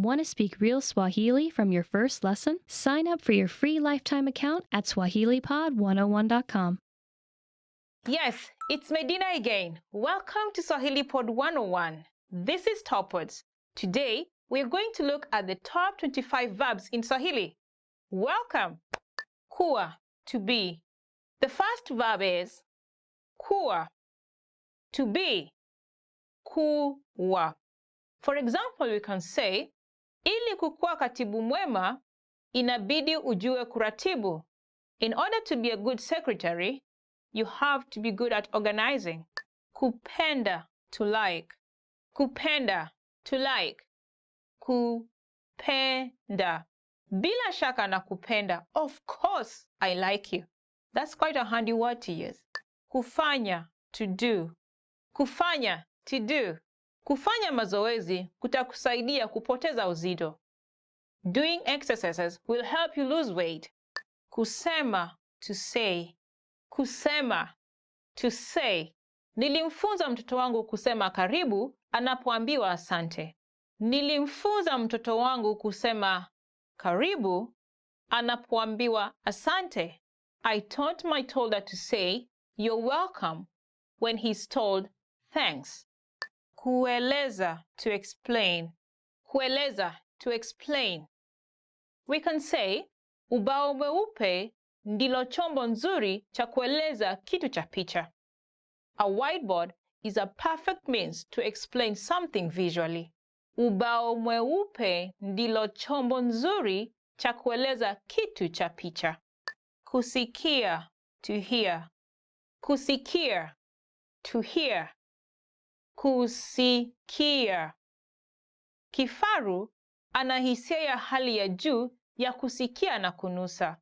Want to speak real Swahili from your first lesson? Sign up for your free lifetime account at SwahiliPod101.com. Yes, it's Medina again. Welcome to Swahili Pod 101. This is Top Words. Today, we're going to look at the top 25 verbs in Swahili. Welcome! Kuwa, to be. The first verb is kuwa, to be. Kuwa. For example, we can say, ili kukuwa katibu mwema, inabidi ujue kuratibu. In order to be a good secretary, you have to be good at organizing. Kupenda, to like. Kupenda, to like. Kupenda. Bila shaka na kupenda. Of course, I like you. That's quite a handy word to use. Kufanya, to do. Kufanya, to do. Kufanya mazoezi kutakusaidia kupoteza uzito. Doing exercises will help you lose weight. Kusema, to say. Kusema, to say. Nilimfunza mtoto wangu kusema karibu anapoambiwa asante. Nilimfunza mtoto wangu kusema karibu anapoambiwa asante. I taught my toddler to say you're welcome when he's told thanks. Kueleza, to explain. Kueleza, to explain. We can say, ubao mweupe ndilo chombo nzuri cha kueleza kitu cha picha. A whiteboard is a perfect means to explain something visually. Ubao mweupe ndilo chombo nzuri cha kueleza kitu cha picha. Kusikia, to hear. Kusikia, to hear. Kusikia. Kifaru ana hisia ya hali ya juu ya kusikia na kunusa.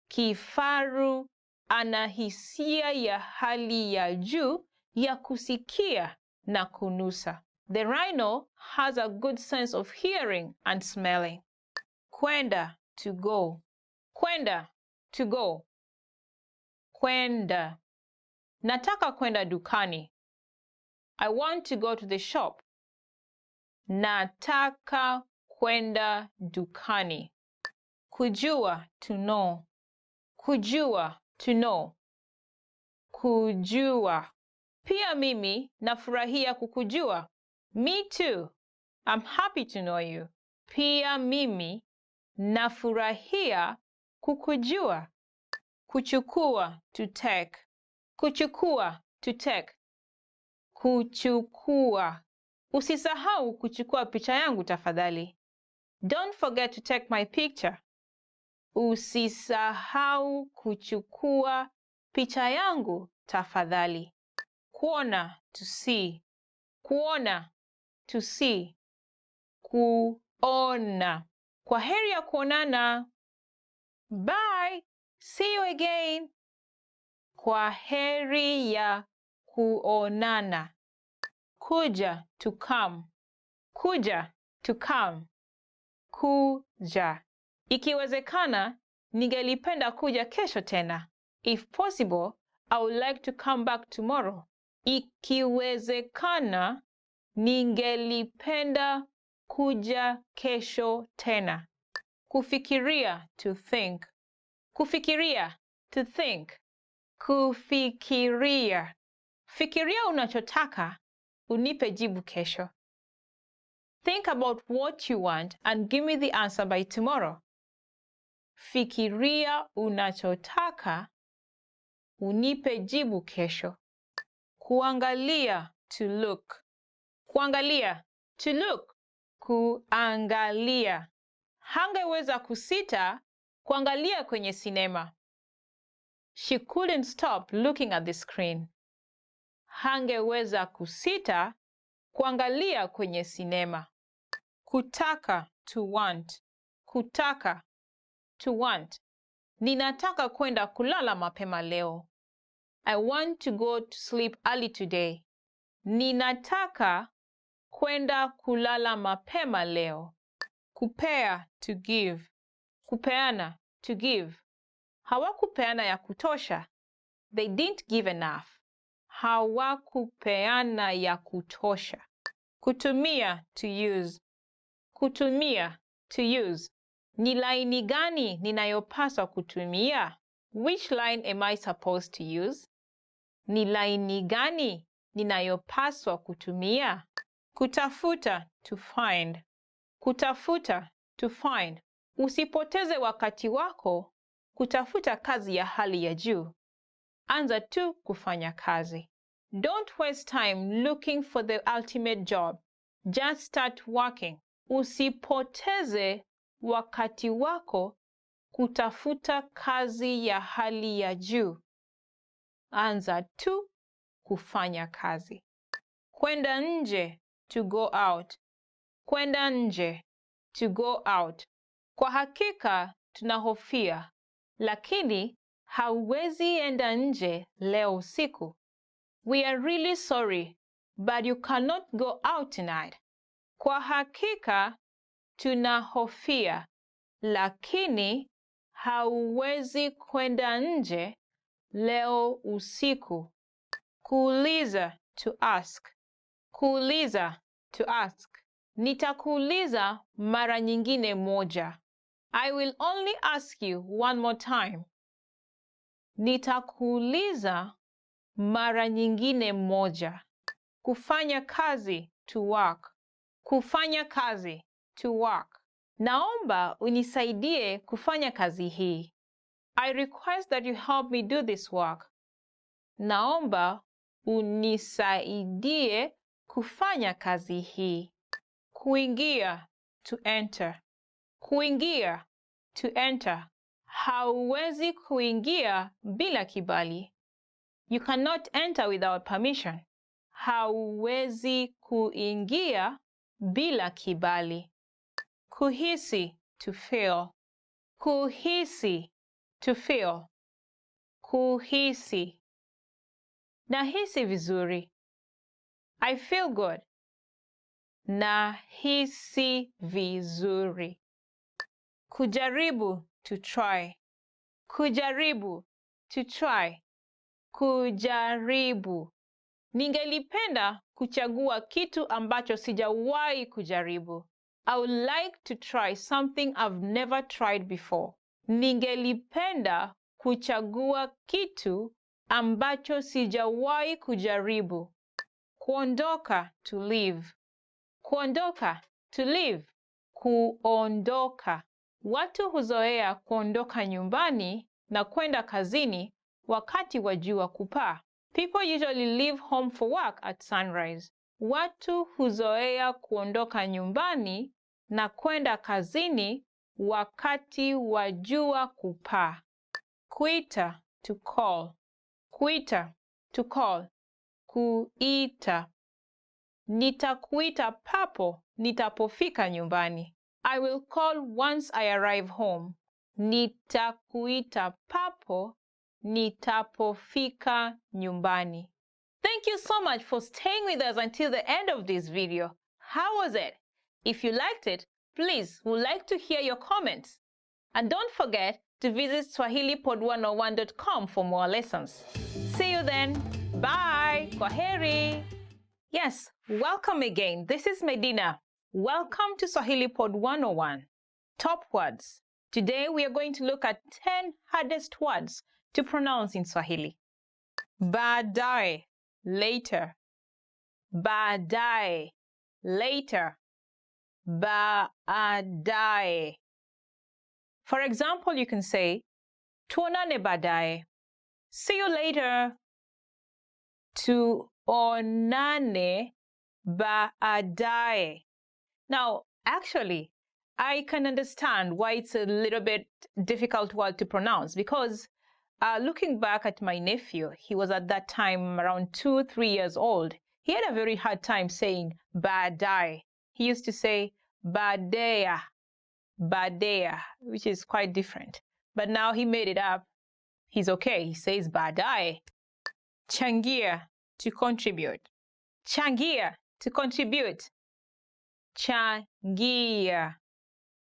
Kifaru ana hisia ya hali ya juu ya kusikia na kunusa. The rhino has a good sense of hearing and smelling. Kwenda, to go. Kwenda, to go. Kwenda. Nataka kwenda dukani. I want to go to the shop. Nataka kwenda dukani. Kujua, to know. Kujua, to know. Kujua. Pia mimi nafurahia kukujua. Me too. I'm happy to know you. Pia mimi nafurahia kukujua. Kuchukua, to take. Kuchukua, to take. Kuchukua. Usisahau kuchukua picha yangu tafadhali. Don't forget to take my picture. Usisahau kuchukua picha yangu tafadhali. Kuona, to see. Kuona, to see. Kuona. Kwaheri ya kuonana. Bye. See you again. Kwaheri ya kuonana. Kuja, to come. Kuja, to come. Kuja. Ikiwezekana, ningelipenda kuja kesho tena. If possible, I would like to come back tomorrow. Ikiwezekana, ningelipenda kuja kesho tena. Kufikiria, to think. Kufikiria, to think. Kufikiria. Fikiria unachotaka, unipe jibu kesho. Think about what you want and give me the answer by tomorrow. Fikiria unachotaka, unipe jibu kesho. Kuangalia, to look. Kuangalia, to look. Kuangalia. Hangeweza kusita kuangalia kwenye sinema. She couldn't stop looking at the screen. Hangeweza kusita kuangalia kwenye sinema. Kutaka, to want. Kutaka, to want. Ninataka kwenda kulala mapema leo. I want to go to sleep early today. Ninataka kwenda kulala mapema leo. Kupea, to give. Kupeana, to give. Hawakupeana ya kutosha. They didn't give enough. Hawakupeana ya kutosha. Kutumia, to use. Kutumia, to use. Ni laini gani ninayopaswa kutumia? Which line am I supposed to use? Ni laini gani ninayopaswa kutumia? Kutafuta, to find. Kutafuta, to find. Usipoteze wakati wako kutafuta kazi ya hali ya juu. Anza tu kufanya kazi. Don't waste time looking for the ultimate job. Just start working. Usipoteze wakati wako kutafuta kazi ya hali ya juu. Anza tu kufanya kazi. Kwenda nje, to go out. Kwenda nje, to go out. Kwa hakika tunahofia, lakini hauwezi enda nje leo usiku. We are really sorry, but you cannot go out tonight. Kwa hakika tunahofia, lakini hauwezi kwenda nje leo usiku. Kuuliza, to ask. Kuuliza, to ask. Nitakuuliza mara nyingine moja. I will only ask you one more time. Nitakuuliza mara nyingine moja. Kufanya kazi, to work. Kufanya kazi, to work. Naomba unisaidie kufanya kazi hii. I request that you help me do this work. Naomba unisaidie kufanya kazi hii. Kuingia, to enter. Kuingia, to enter. Hauwezi kuingia bila kibali. You cannot enter without permission. Hauwezi kuingia bila kibali. Kuhisi, to feel. Kuhisi, to feel. Kuhisi. Nahisi vizuri. I feel good. Nahisi vizuri. Kujaribu, to try. Kujaribu, to try. Kujaribu. Ningelipenda kuchagua kitu ambacho sijawahi kujaribu. I would like to try something I've never tried before. Ningelipenda kuchagua kitu ambacho sijawahi kujaribu. Kuondoka, to leave. Kuondoka, to leave. Kuondoka. Watu huzoea kuondoka nyumbani na kwenda kazini wakati wa jua kupaa. People usually leave home for work at sunrise. Watu huzoea kuondoka nyumbani na kwenda kazini wakati wa jua kupaa. Kuita, to call. Kuita, to call. Kuita. Nitakuita papo nitapofika nyumbani. I will call once I arrive home. Nitakuita papo nitapofika nyumbani. Thank you so much for staying with us until the end of this video. How was it? If you liked it, please, we'd like to hear your comments. And don't forget to visit SwahiliPod101.com for more lessons. See you then. Bye. Kwaheri. Yes, welcome again. This is Medina. Welcome to Swahili Pod 101. Top words. Today we are going to look at 10 hardest words to pronounce in Swahili. Baadaye, later. Baadaye, later. Baadaye. For example, you can say, tuonane baadaye. See you later. Tuonane baadaye. Now, actually, I can understand why it's a little bit difficult word to pronounce because looking back at my nephew, he was at that time around 2-3 years old. He had a very hard time saying baadaye. He used to say badeya, badeya, which is quite different. But now he made it up. He's okay. He says baadaye. Changia, to contribute. Changia, to contribute. Changia.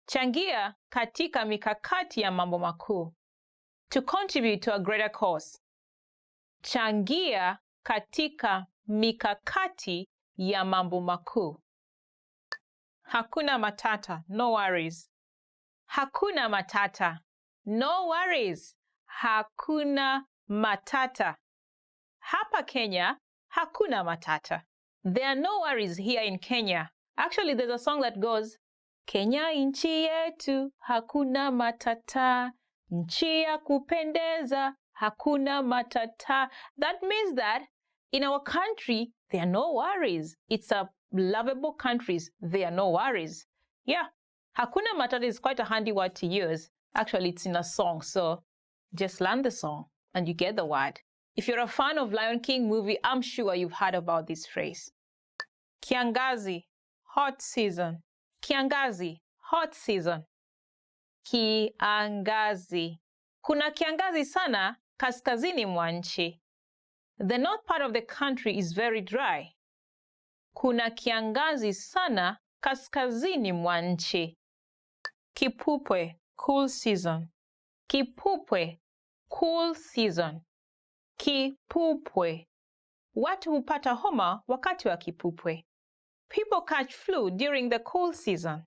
Changia katika mikakati ya mambo makuu. To contribute to a greater cause. Changia katika mikakati ya mambo makuu. Hakuna matata, no worries. Hakuna matata, no worries. Hakuna matata. Hapa Kenya, hakuna matata. There are no worries here in Kenya. Actually, there's a song that goes, Kenya nchi yetu, hakuna matata. Nchi ya kupendeza, hakuna matata. That means that in our country, there are no worries. It's a lovable country. There are no worries. Yeah, hakuna matata is quite a handy word to use. Actually, it's in a song, so just learn the song and you get the word. If you're a fan of Lion King movie, I'm sure you've heard about this phrase. Kiangazi, hot season. Kiangazi, hot season. Kiangazi. Kuna kiangazi sana kaskazini mwa nchi. The north part of the country is very dry. Kuna kiangazi sana kaskazini mwa nchi. Kipupwe, cool season. Kipupwe, cool season. Kipupwe. Watu hupata homa wakati wa kipupwe. People catch flu during the cool season.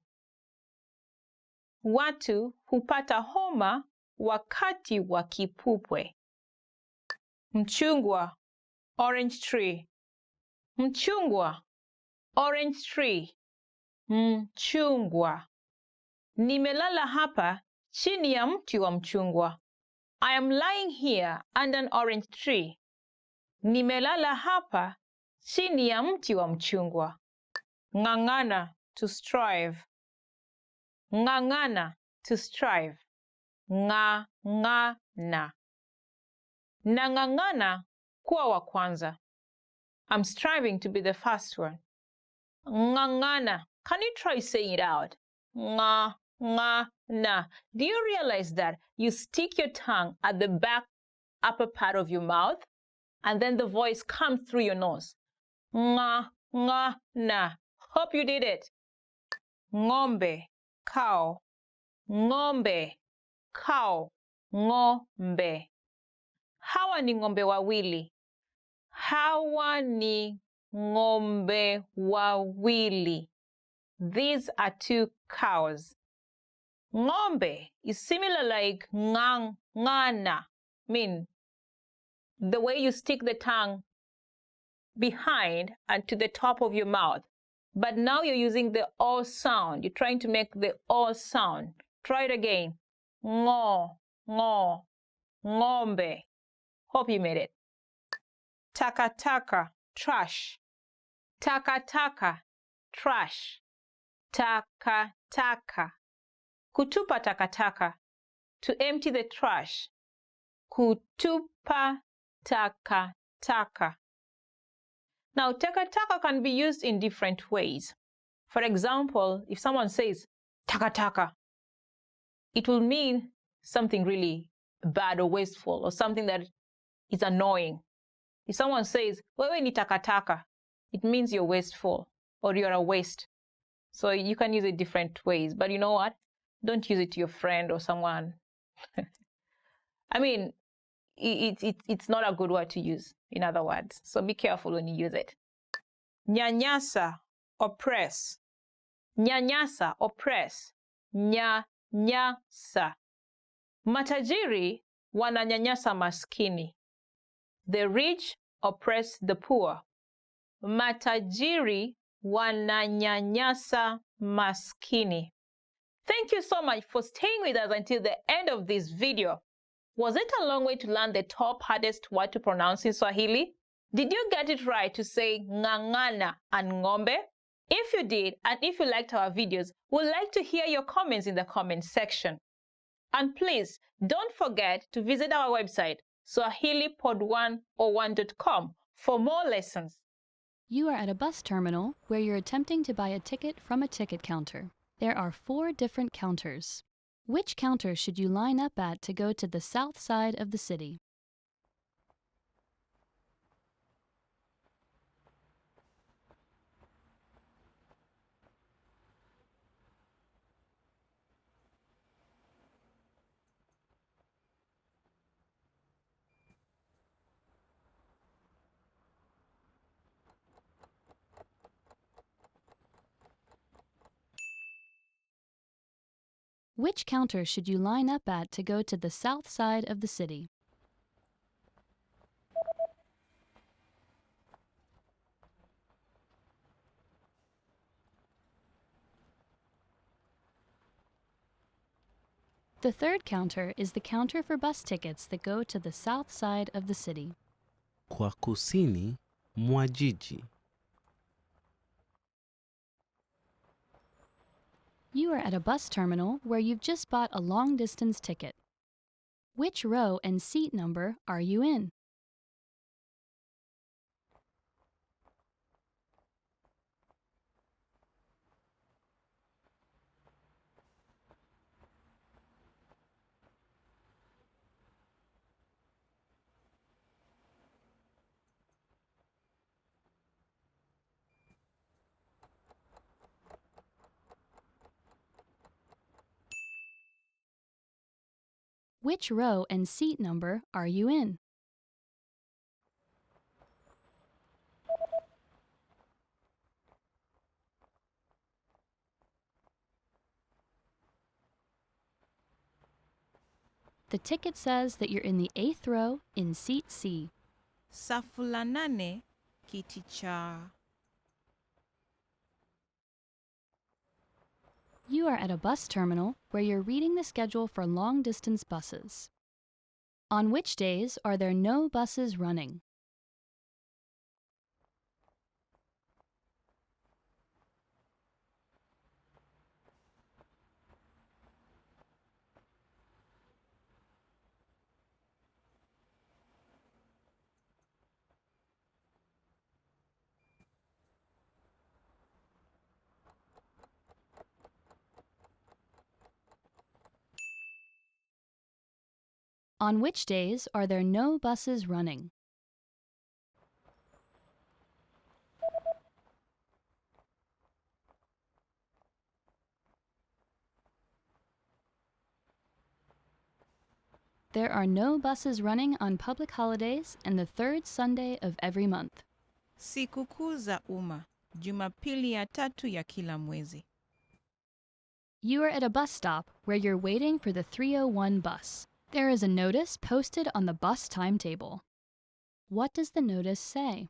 Watu hupata homa wakati wa kipupwe. Mchungwa, orange tree. Mchungwa, orange tree. Mchungwa. Nimelala hapa chini ya mti wa mchungwa. I am lying here under an orange tree. Nimelala hapa chini ya mti wa mchungwa. Ng'ang'ana, to strive. Ng'ang'ana, to strive. Ng'ang'ana. Nang'ang'ana kuwa wa kwanza. I'm striving to be the first one. Ng'ang'ana. Can you try saying it out? Ng'ang'ana. Do you realize that you stick your tongue at the back upper part of your mouth and then the voice comes through your nose? Ng'ang'ana. Hope you did it. Ng'ombe, cow. Ng'ombe, cow. Ng'ombe. Hawa ni ng'ombe wawili. Hawa ni ng'ombe wawili. These are two cows. Ng'ombe is similar like ng'ang'ana. Mean the way you stick the tongue behind and to the top of your mouth. But now you're using the O sound. You're trying to make the O sound. Try it again. Ngo, ngo, ng'ombe. Hope you made it. Takataka, trash. Takataka, trash. Takataka. Kutupa takataka. To empty the trash. Kutupa takataka. Now, takataka can be used in different ways. For example, if someone says takataka, it will mean something really bad or wasteful or something that is annoying. If someone says, wewe ni takataka, it means you're wasteful or you're a waste. So you can use it different ways. But you know what? Don't use it to your friend or someone. I mean, it's not a good word to use, in other words. So be careful when you use it. Nyanyasa, oppress. Nyanyasa, oppress. Nyanyasa. Matajiri wananyanyasa maskini. The rich oppress the poor. Matajiri wananyanyasa maskini. Thank you so much for staying with us until the end of this video. Was it a long way to learn the top hardest word to pronounce in Swahili? Did you get it right to say ng'ang'ana and ng'ombe? If you did, and if you liked our videos, we'd like to hear your comments in the comment section. And please, don't forget to visit our website, swahilipod101.com, for more lessons. You are at a bus terminal where you're attempting to buy a ticket from a ticket counter. There are 4 different counters. Which counter should you line up at to go to the south side of the city? Which counter should you line up at to go to the south side of the city? The third counter is the counter for bus tickets that go to the south side of the city. Kwa kusini mwa jiji. You are at a bus terminal where you've just bought a long-distance ticket. Which row and seat number are you in? Which row and seat number are you in? The ticket says that you're in the 8th row in seat C. Safu la 8, kiti cha. You are at a bus terminal where you're reading the schedule for long-distance buses. On which days are there no buses running? On which days are there no buses running? There are no buses running on public holidays and the 3rd Sunday of every month. Sikukuu za umma, Jumapili ya 3 ya kila mwezi. You are at a bus stop where you're waiting for the 301 bus. There is a notice posted on the bus timetable. What does the notice say?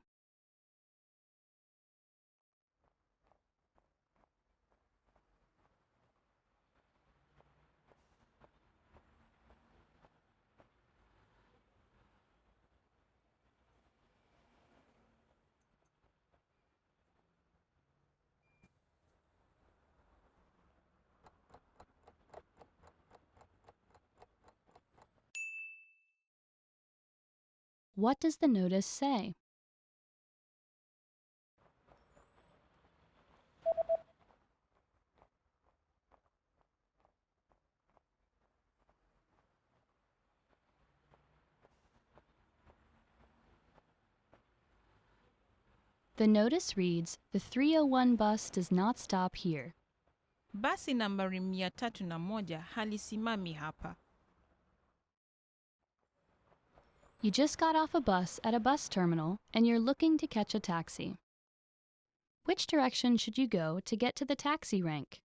What does the notice say? The notice reads, "The 301 bus does not stop here." Basi nambari 301 halisimami hapa. You just got off a bus at a bus terminal and you're looking to catch a taxi. Which direction should you go to get to the taxi rank?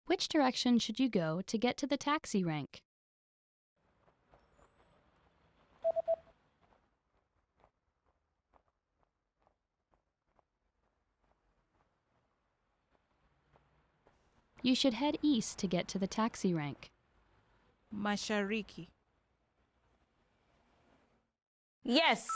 Which direction should you go to get to the taxi rank? You should head east to get to the taxi rank. Mashariki. Yes,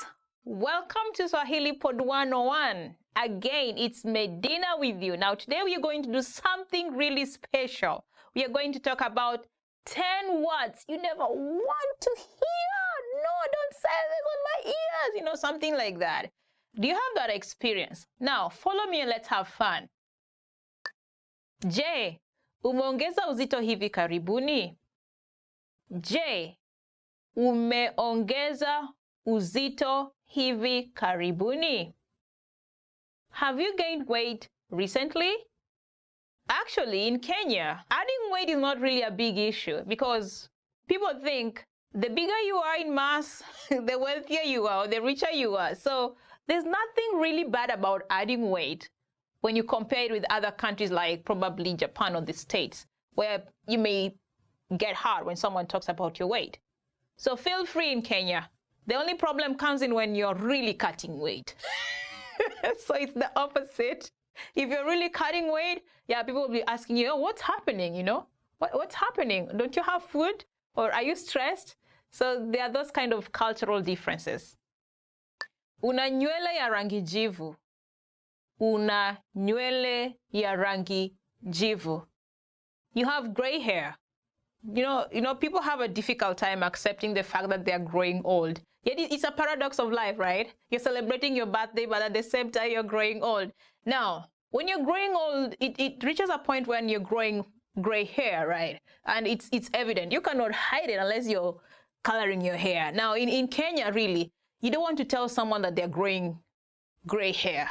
welcome to Swahili Pod 101. Again, it's Medina with you. Now, today we are going to do something really special. We are going to talk about 10 words you never want to hear. No, don't say this on my ears. You know, something like that. Do you have that experience? Now, follow me and let's have fun. Je, umeongeza uzito hivi karibuni? Je, Umeongeza uzito hivi karibuni? Have you gained weight recently? Actually, in Kenya, adding weight is not really a big issue because people think the bigger you are in mass, the wealthier you are, the richer you are. So there's nothing really bad about adding weight when you compare it with other countries like probably Japan or the States, where you may get hard when someone talks about your weight. So feel free in Kenya. The only problem comes in when you're really cutting weight. So it's the opposite. If you're really cutting weight, yeah, people will be asking you, oh, what's happening, you know? What's happening? Don't you have food? Or are you stressed? So there are those kind of cultural differences. Una nywele ya rangi jivu. Una nywele ya rangi jivu. You have gray hair. You know, people have a difficult time accepting the fact that they're growing old. Yet it's a paradox of life, right? You're celebrating your birthday, but at the same time, you're growing old. Now, when you're growing old, it reaches a point when you're growing gray hair, right? And it's evident. You cannot hide it unless you're coloring your hair. Now, in Kenya, really, you don't want to tell someone that they're growing gray hair.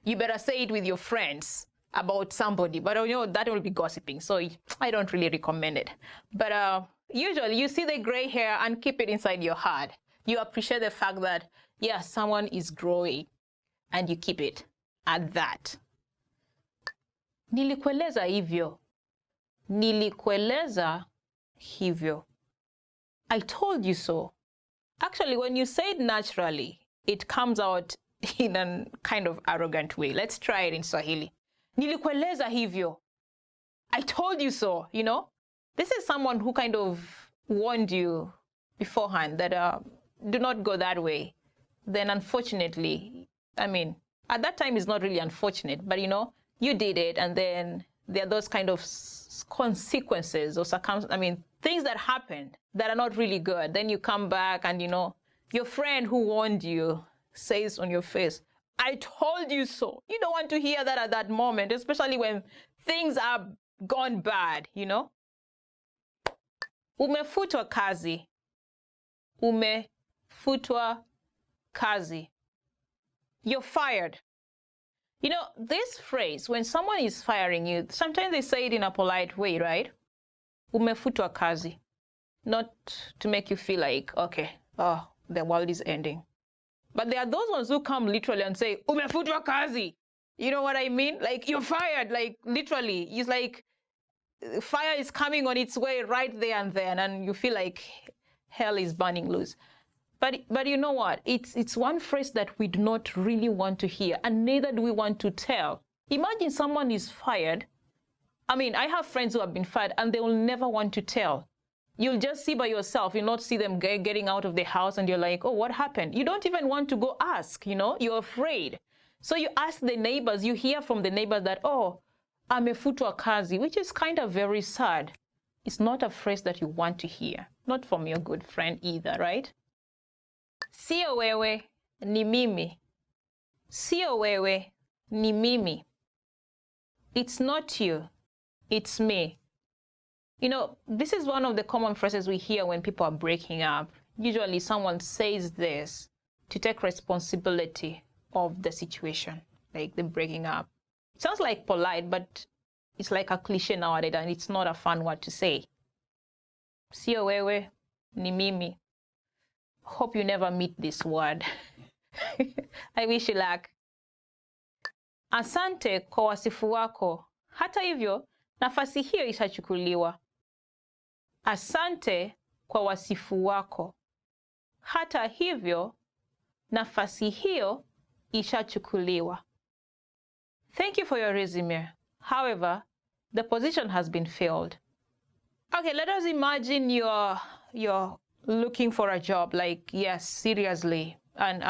You better say it with your friends about somebody, but you know that will be gossiping, so I don't really recommend it. But usually you see the gray hair and keep it inside your heart. You appreciate the fact that, yeah, someone is growing, and you keep it at that. Nilikueleza hivyo. Nilikueleza hivyo. I told you so. Actually, when you say it naturally, it comes out in a kind of arrogant way. Let's try it in Swahili. Nilikueleza hivyo. I told you so, you know? This is someone who kind of warned you beforehand that do not go that way. Then unfortunately, I mean, at that time it's not really unfortunate, but you know, you did it, and then there are those kind of consequences or things that happen that are not really good. Then you come back and, you know, your friend who warned you says on your face, I told you so. You don't want to hear that at that moment, especially when things are gone bad, you know? Umefutwa kazi. Umefutwa kazi. You're fired. You know, this phrase, when someone is firing you, sometimes they say it in a polite way, right? Umefutwa kazi. Not to make you feel like, okay, oh, the world is ending. But there are those ones who come literally and say, umefutwa kazi. You know what I mean? Like, you're fired, like, literally. It's like fire is coming on its way right there and then, and you feel like hell is burning loose. But you know what? It's one phrase that we do not really want to hear, and neither do we want to tell. Imagine someone is fired. I mean, I have friends who have been fired, and they will never want to tell. You'll just see by yourself. You'll not see them getting out of the house, and you're like, oh, what happened? You don't even want to go ask, you know? You're afraid. So you ask the neighbors. You hear from the neighbors that, oh, amefutwa kazi, which is kind of very sad. It's not a phrase that you want to hear. Not from your good friend either, right? Sio wewe, ni mimi. Sio wewe, ni mimi. It's not you. It's me. You know, this is one of the common phrases we hear when people are breaking up. Usually someone says this to take responsibility of the situation, like them breaking up. It sounds like polite, but it's like a cliche nowadays, and it's not a fun word to say. Sio wewe, ni mimi. Hope you never meet this word. I wish you luck. Asante kwa wasifu wako. Hata hivyo, nafasi hiyo ishachukuliwa. Asante kwa wasifu wako. Hata hivyo, nafasi hiyo ishachukuliwa. Thank you for your resume. However, the position has been filled. Okay, let us imagine you're looking for a job, like, yes, seriously. And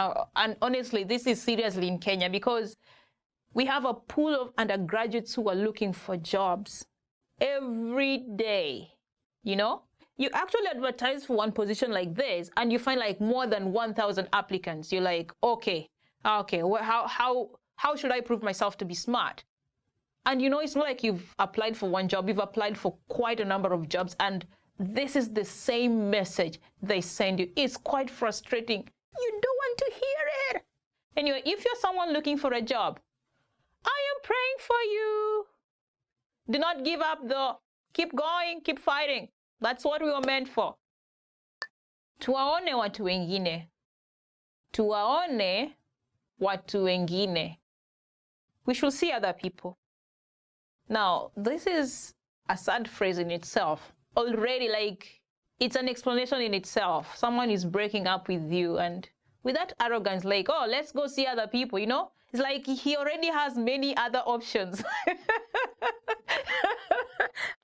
honestly, this is seriously in Kenya because we have a pool of undergraduates who are looking for jobs every day, you know? You actually advertise for one position like this, and you find like more than 1,000 applicants. You're like, okay, well, how should I prove myself to be smart? And you know, it's not like you've applied for one job. You've applied for quite a number of jobs, and this is the same message they send you. It's quite frustrating. You don't want to hear it. Anyway, if you're someone looking for a job, I am praying for you. Do not give up though. Keep going, keep fighting. That's what we were meant for. Tuwaone watu wengine. Tuwaone watu wengine. We should see other people. Now, this is a sad phrase in itself. Already, like, it's an explanation in itself. Someone is breaking up with you, and with that arrogance, like, oh, let's go see other people, you know? It's like he already has many other options.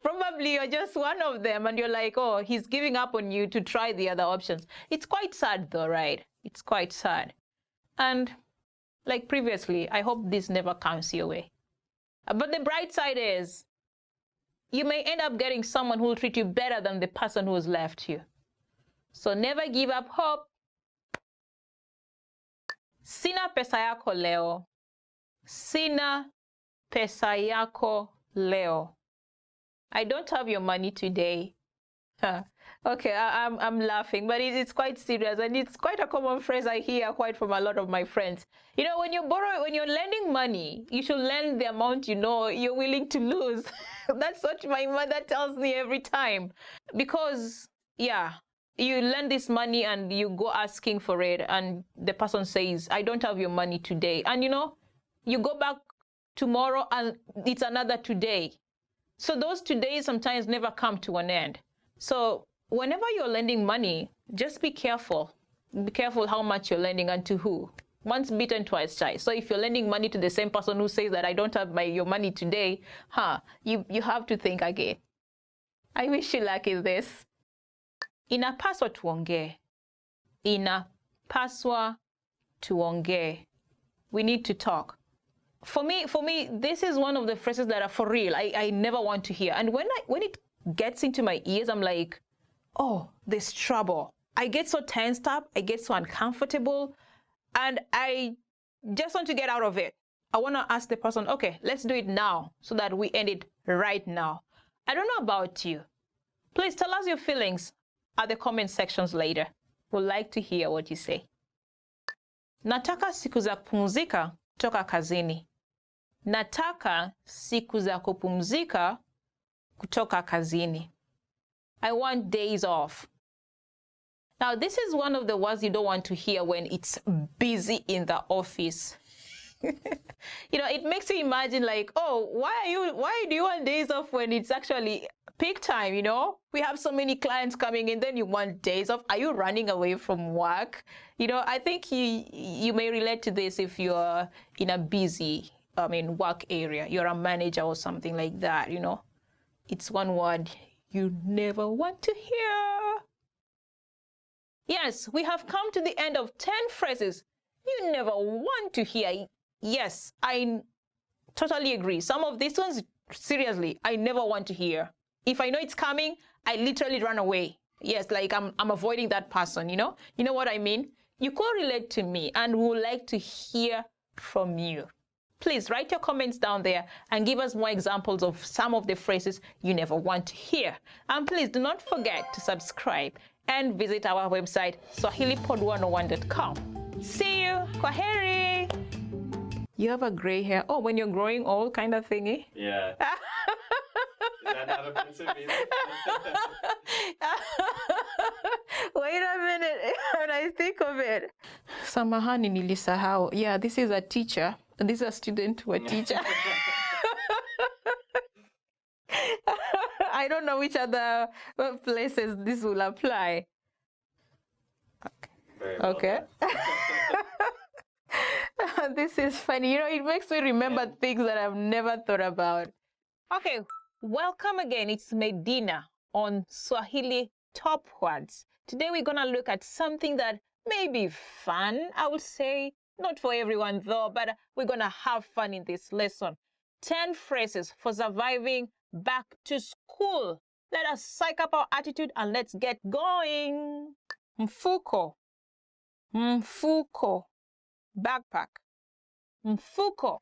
Probably you're just one of them, and you're like, oh, he's giving up on you to try the other options. It's quite sad though, right? It's quite sad. And like previously, I hope this never comes your way. But the bright side is, you may end up getting someone who will treat you better than the person who has left you. So never give up hope. Sina pesa yako leo. Sina pesa yako leo. I don't have your money today. Okay, I'm laughing, but it's quite serious, and it's quite a common phrase I hear quite from a lot of my friends. You know, when you're lending money, you should lend the amount you know you're willing to lose. That's what my mother tells me every time. Because, yeah, you lend this money and you go asking for it, and the person says, I don't have your money today. And you know, you go back tomorrow and it's another today. So those todays sometimes never come to an end. So whenever you're lending money, just be careful. Be careful how much you're lending and to who. Once bitten, twice shy. So if you're lending money to the same person who says that I don't have your money today, you have to think again. I wish you luck in this. Inapaswa tuongee. Inapaswa tuongee. We need to talk. For me, this is one of the phrases that are for real. I never want to hear. And when it gets into my ears, I'm like, oh, there's trouble. I get so tensed up. I get so uncomfortable. And I just want to get out of it. I want to ask the person, okay, let's do it now so that we end it right now. I don't know about you. Please tell us your feelings at the comment sections later. We'd like to hear what you say. Nataka siku za kupumzika kutoka kazini. Nataka siku za kupumzika kutoka kazini. I want days off. Now, this is one of the words you don't want to hear when it's busy in the office. You know, it makes you imagine like, oh, why do you want days off when it's actually peak time, you know? We have so many clients coming in, then you want days off. Are you running away from work? You know, I think you may relate to this if you're in a busy, work area. You're a manager or something like that, you know? It's one word you never want to hear. Yes, we have come to the end of 10 phrases you never want to hear. Yes, I totally agree. Some of these ones, seriously, I never want to hear. If I know it's coming, I literally run away. Yes, like I'm avoiding that person, you know? You know what I mean? You could relate to me and we would like to hear from you. Please write your comments down there and give us more examples of some of the phrases you never want to hear. And please do not forget to subscribe and visit our website, swahilipod101.com. See you. Kwaheri. You have a gray hair. Oh, when you're growing old kind of thingy? Yeah. Is that not offensive either? Wait a minute. When I think of it. Samahani nilisahau. Yeah, this is a teacher. This is a student to a teacher. I don't know which other places this will apply. Okay. This is funny. You know, it makes me remember things that I've never thought about. Okay, welcome again. It's Medina on Swahili Top Words. Today we're going to look at something that may be fun, I would say. Not for everyone though, but we're going to have fun in this lesson. 10 phrases for surviving back to school. Let us psych up our attitude and let's get going. Mfuko. Mfuko. Backpack. Mfuko.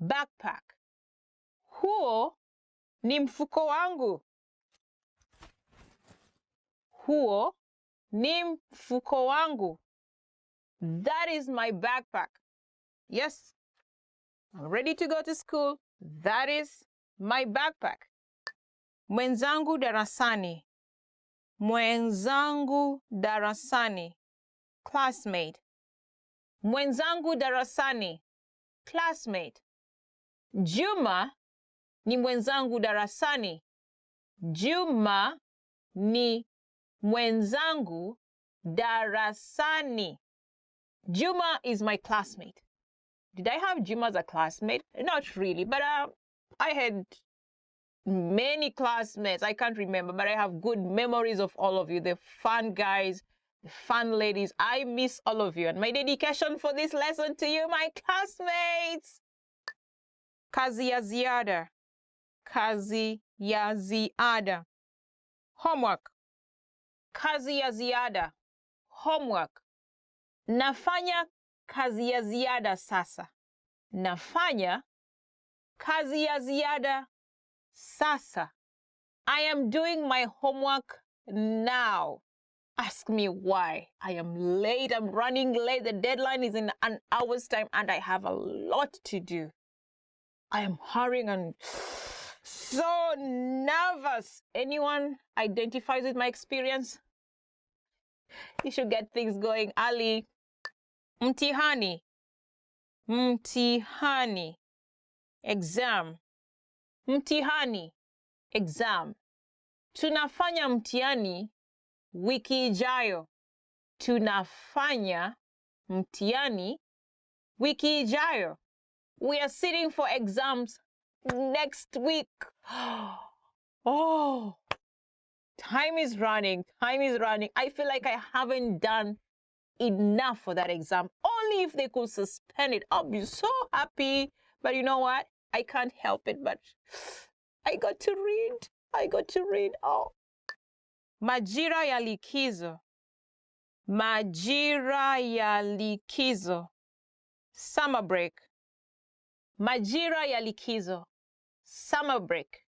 Backpack. Huo ni mfuko wangu. Huo ni mfuko wangu. That is my backpack. Yes, I'm ready to go to school. That is my backpack. Mwenzangu darasani. Mwenzangu darasani. Classmate. Mwenzangu darasani. Classmate. Juma ni mwenzangu darasani. Juma ni mwenzangu darasani. Juma is my classmate. Did I have Juma as a classmate? Not really, but I had many classmates. I can't remember, but I have good memories of all of you, the fun guys, the fun ladies. I miss all of you. And my dedication for this lesson to you, my classmates. Kazi ya ziada. Kazi ya ziada. Homework. Kazi ya ziada. Homework. Nafanya kazi ya ziada sasa. Nafanya kazi ya ziada sasa. I am doing my homework now. Ask me why. I am late. I'm running late. The deadline is in an hour's time and I have a lot to do. I am hurrying and so nervous. Anyone identifies with my experience? You should get things going early. Mtihani. Mtihani. Exam. Mtihani. Exam. Tunafanya mtihani wiki ijayo. Tunafanya mtihani wiki ijayo. We are sitting for exams next week. Oh, time is running. Time is running. I feel like I haven't done enough for that exam. Only if they could suspend it, I'll be so happy. But you know what? I can't help it, but I got to read. I got to read. Oh. Majira ya likizo. Majira ya likizo. Summer break. Majira ya likizo. Summer break.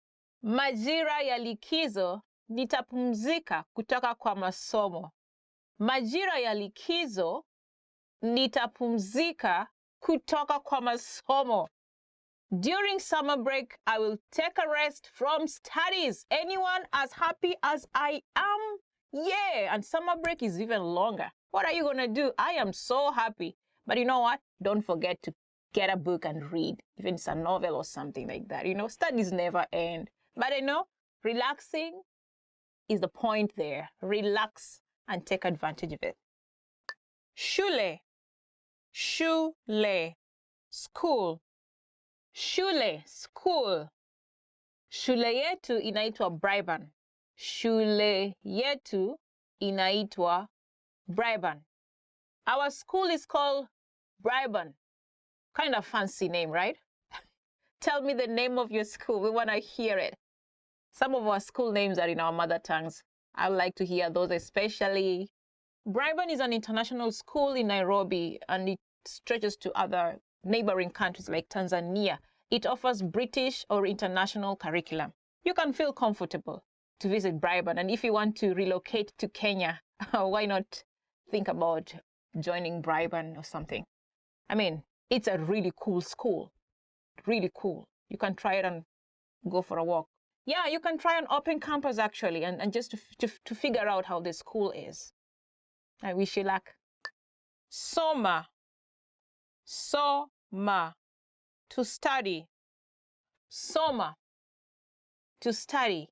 Majira ya likizo nitapumzika kutoka kwa masomo. Majira ya likizo nitapumzika kutoka kwa masomo. During summer break, I will take a rest from studies. Anyone as happy as I am? Yeah, and summer break is even longer. What are you going to do? I am so happy. But you know what? Don't forget to get a book and read, even if it's a novel or something like that. You know, studies never end. But I know relaxing is the point there. Relax and take advantage of it. Shule. Shule. School. Shule, school. Shule yetu inaitwa Briban. Shule yetu inaitwa Briban. Our school is called Briban. Kind of fancy name, right? Tell me the name of your school. We want to hear it. Some of our school names are in our mother tongues. I would like to hear those especially. Briban is an international school in Nairobi and it stretches to other neighboring countries like Tanzania. It offers British or international curriculum. You can feel comfortable to visit Briban. And if you want to relocate to Kenya, why not think about joining Briban or something? I mean, it's a really cool school. Really cool. You can try it and go for a walk. Yeah, you can try an open campus actually and just to figure out how the school is. I wish you luck. Soma. Soma. To study. Soma. To study.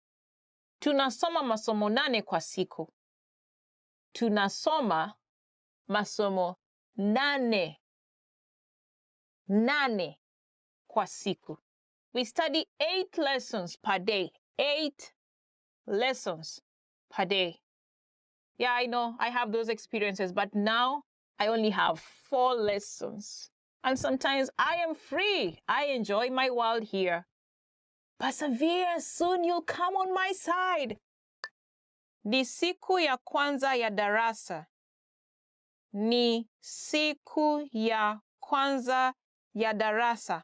Tunasoma masomo 8 kwa siku. Tunasoma masomo 8. 8 kwa siku. We study 8 lessons per day. 8 lessons per day. Yeah, I know, I have those experiences, but now I only have 4 lessons. And sometimes I am free. I enjoy my world here. Persevere, soon you'll come on my side. Ni siku ya kwanza ya darasa. Ni siku ya kwanza ya darasa.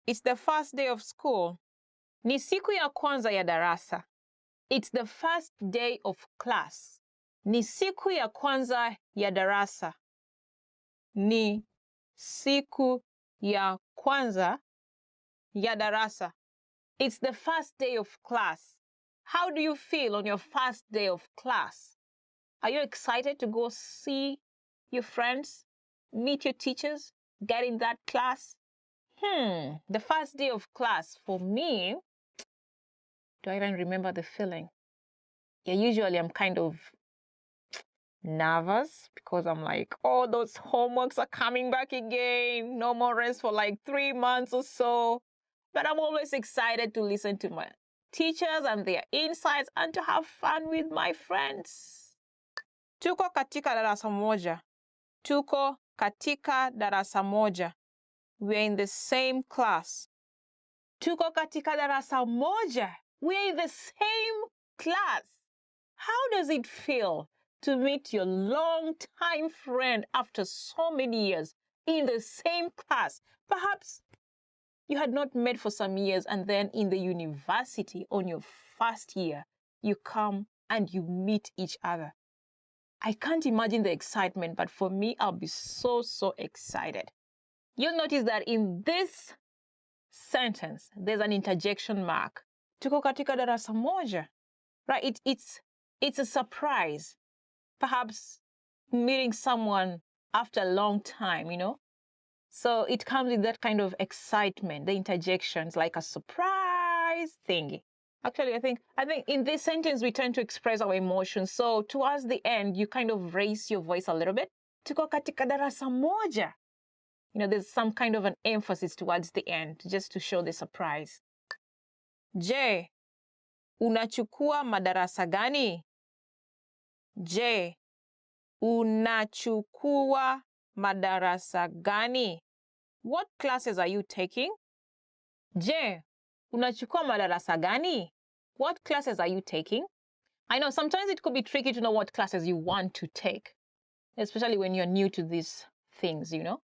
It's the first day of school. Ni siku ya kwanza ya darasa. It's the first day of class. Ni siku ya kwanza ya darasa. Ni siku ya kwanza ya darasa. It's the first day of class. How do you feel on your first day of class? Are you excited to go see your friends, meet your teachers, get in that class? The first day of class for me, do I even remember the feeling? Yeah, usually I'm kind of nervous because I'm like, oh, those homeworks are coming back again. No more rest for like 3 months or so. But I'm always excited to listen to my teachers and their insights and to have fun with my friends. Tuko katika darasa moja. Tuko katika darasa moja. We're in the same class. Tuko katika darasa moja. We're in the same class. How does it feel to meet your long-time friend after so many years in the same class? Perhaps you had not met for some years, and then in the university on your first year, you come and you meet each other. I can't imagine the excitement, but for me, I'll be so excited. You'll notice that in this sentence, there's an interjection mark. Tuko katika darasa moja. Right? It's a surprise. Perhaps meeting someone after a long time, you know? So it comes with that kind of excitement, the interjections, like a surprise thingy. Actually, I think in this sentence, we tend to express our emotions. So towards the end, you kind of raise your voice a little bit. Tuko katika darasa moja. You know, there's some kind of an emphasis towards the end, just to show the surprise. Je, unachukua madarasa gani? Je, unachukua madarasa gani? What classes are you taking? Je, unachukua madarasa gani? What classes are you taking? I know sometimes it could be tricky to know what classes you want to take, especially when you're new to these things, you know?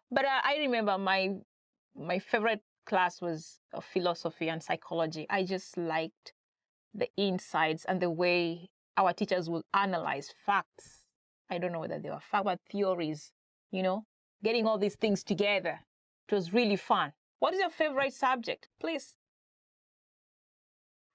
But I remember my favorite class was philosophy and psychology. I just liked the insights and the way our teachers would analyze facts. I don't know whether they were facts, but theories, you know, getting all these things together. It was really fun. What is your favorite subject? Please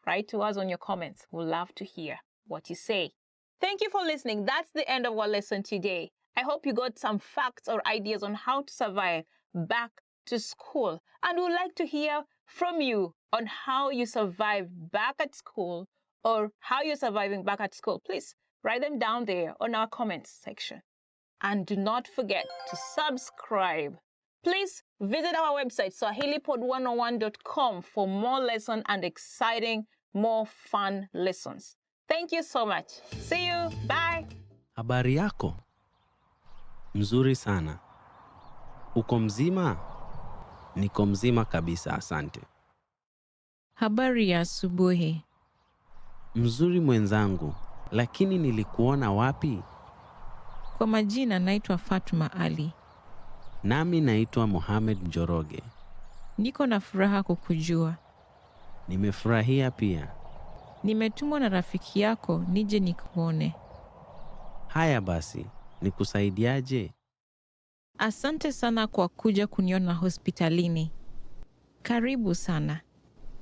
write to us on your comments. We'll love to hear what you say. Thank you for listening. That's the end of our lesson today. I hope you got some facts or ideas on how to survive back to school. And we'd like to hear from you on how you survived back at school or how you're surviving back at school. Please write them down there on our comments section. And do not forget to subscribe. Please visit our website, swahilipod101.com, for more lessons and exciting, more fun lessons. Thank you so much. See you. Bye. Habari yako? Mzuri sana. Uko mzima? Niko mzima kabisa, asante. Habari ya asubuhi. Mzuri mwenzangu, lakini nilikuona wapi? Kwa majina naitwa Fatuma Ali. Nami naitwa Mohamed Njoroge. Niko na furaha kukujua. Nimefurahia pia. Nimetumwa na rafiki yako nije nikuone. Haya basi, nikusaidiaje? Asante sana kwa kuja kuniona hospitalini. Karibu sana.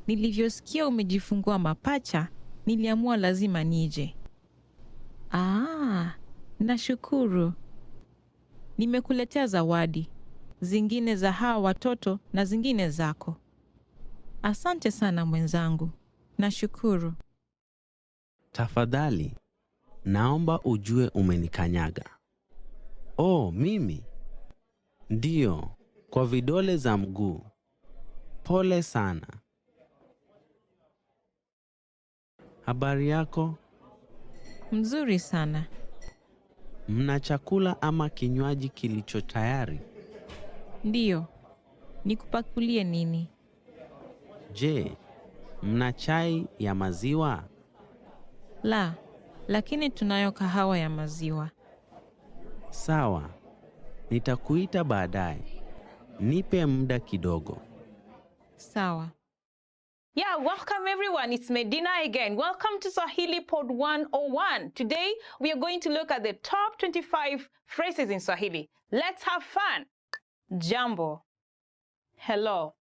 Nilivyosikia umejifungua mapacha, niliamua lazima nije. Nashukuru. Nimekuletea zawadi. Zingine za hawa watoto na zingine zako. Asante sana mwenzangu. Nashukuru. Tafadhali, naomba ujue umenikanyaga. Oh, mimi? Ndiyo, kwa vidole za mguu. Pole sana. Habari yako? Mzuri sana. Mna chakula ama kinywaji kilicho tayari? Ndiyo. Nikupakulie nini? Je, mna chai ya maziwa? La, lakini tunayo kahawa ya maziwa. Sawa. Nitakuita baadaye. Nipe muda kidogo. Sawa. Yeah, welcome everyone. It's Medina again. Welcome to Swahili Pod 101. Today, we are going to look at the top 25 phrases in Swahili. Let's have fun. Jambo. Hello.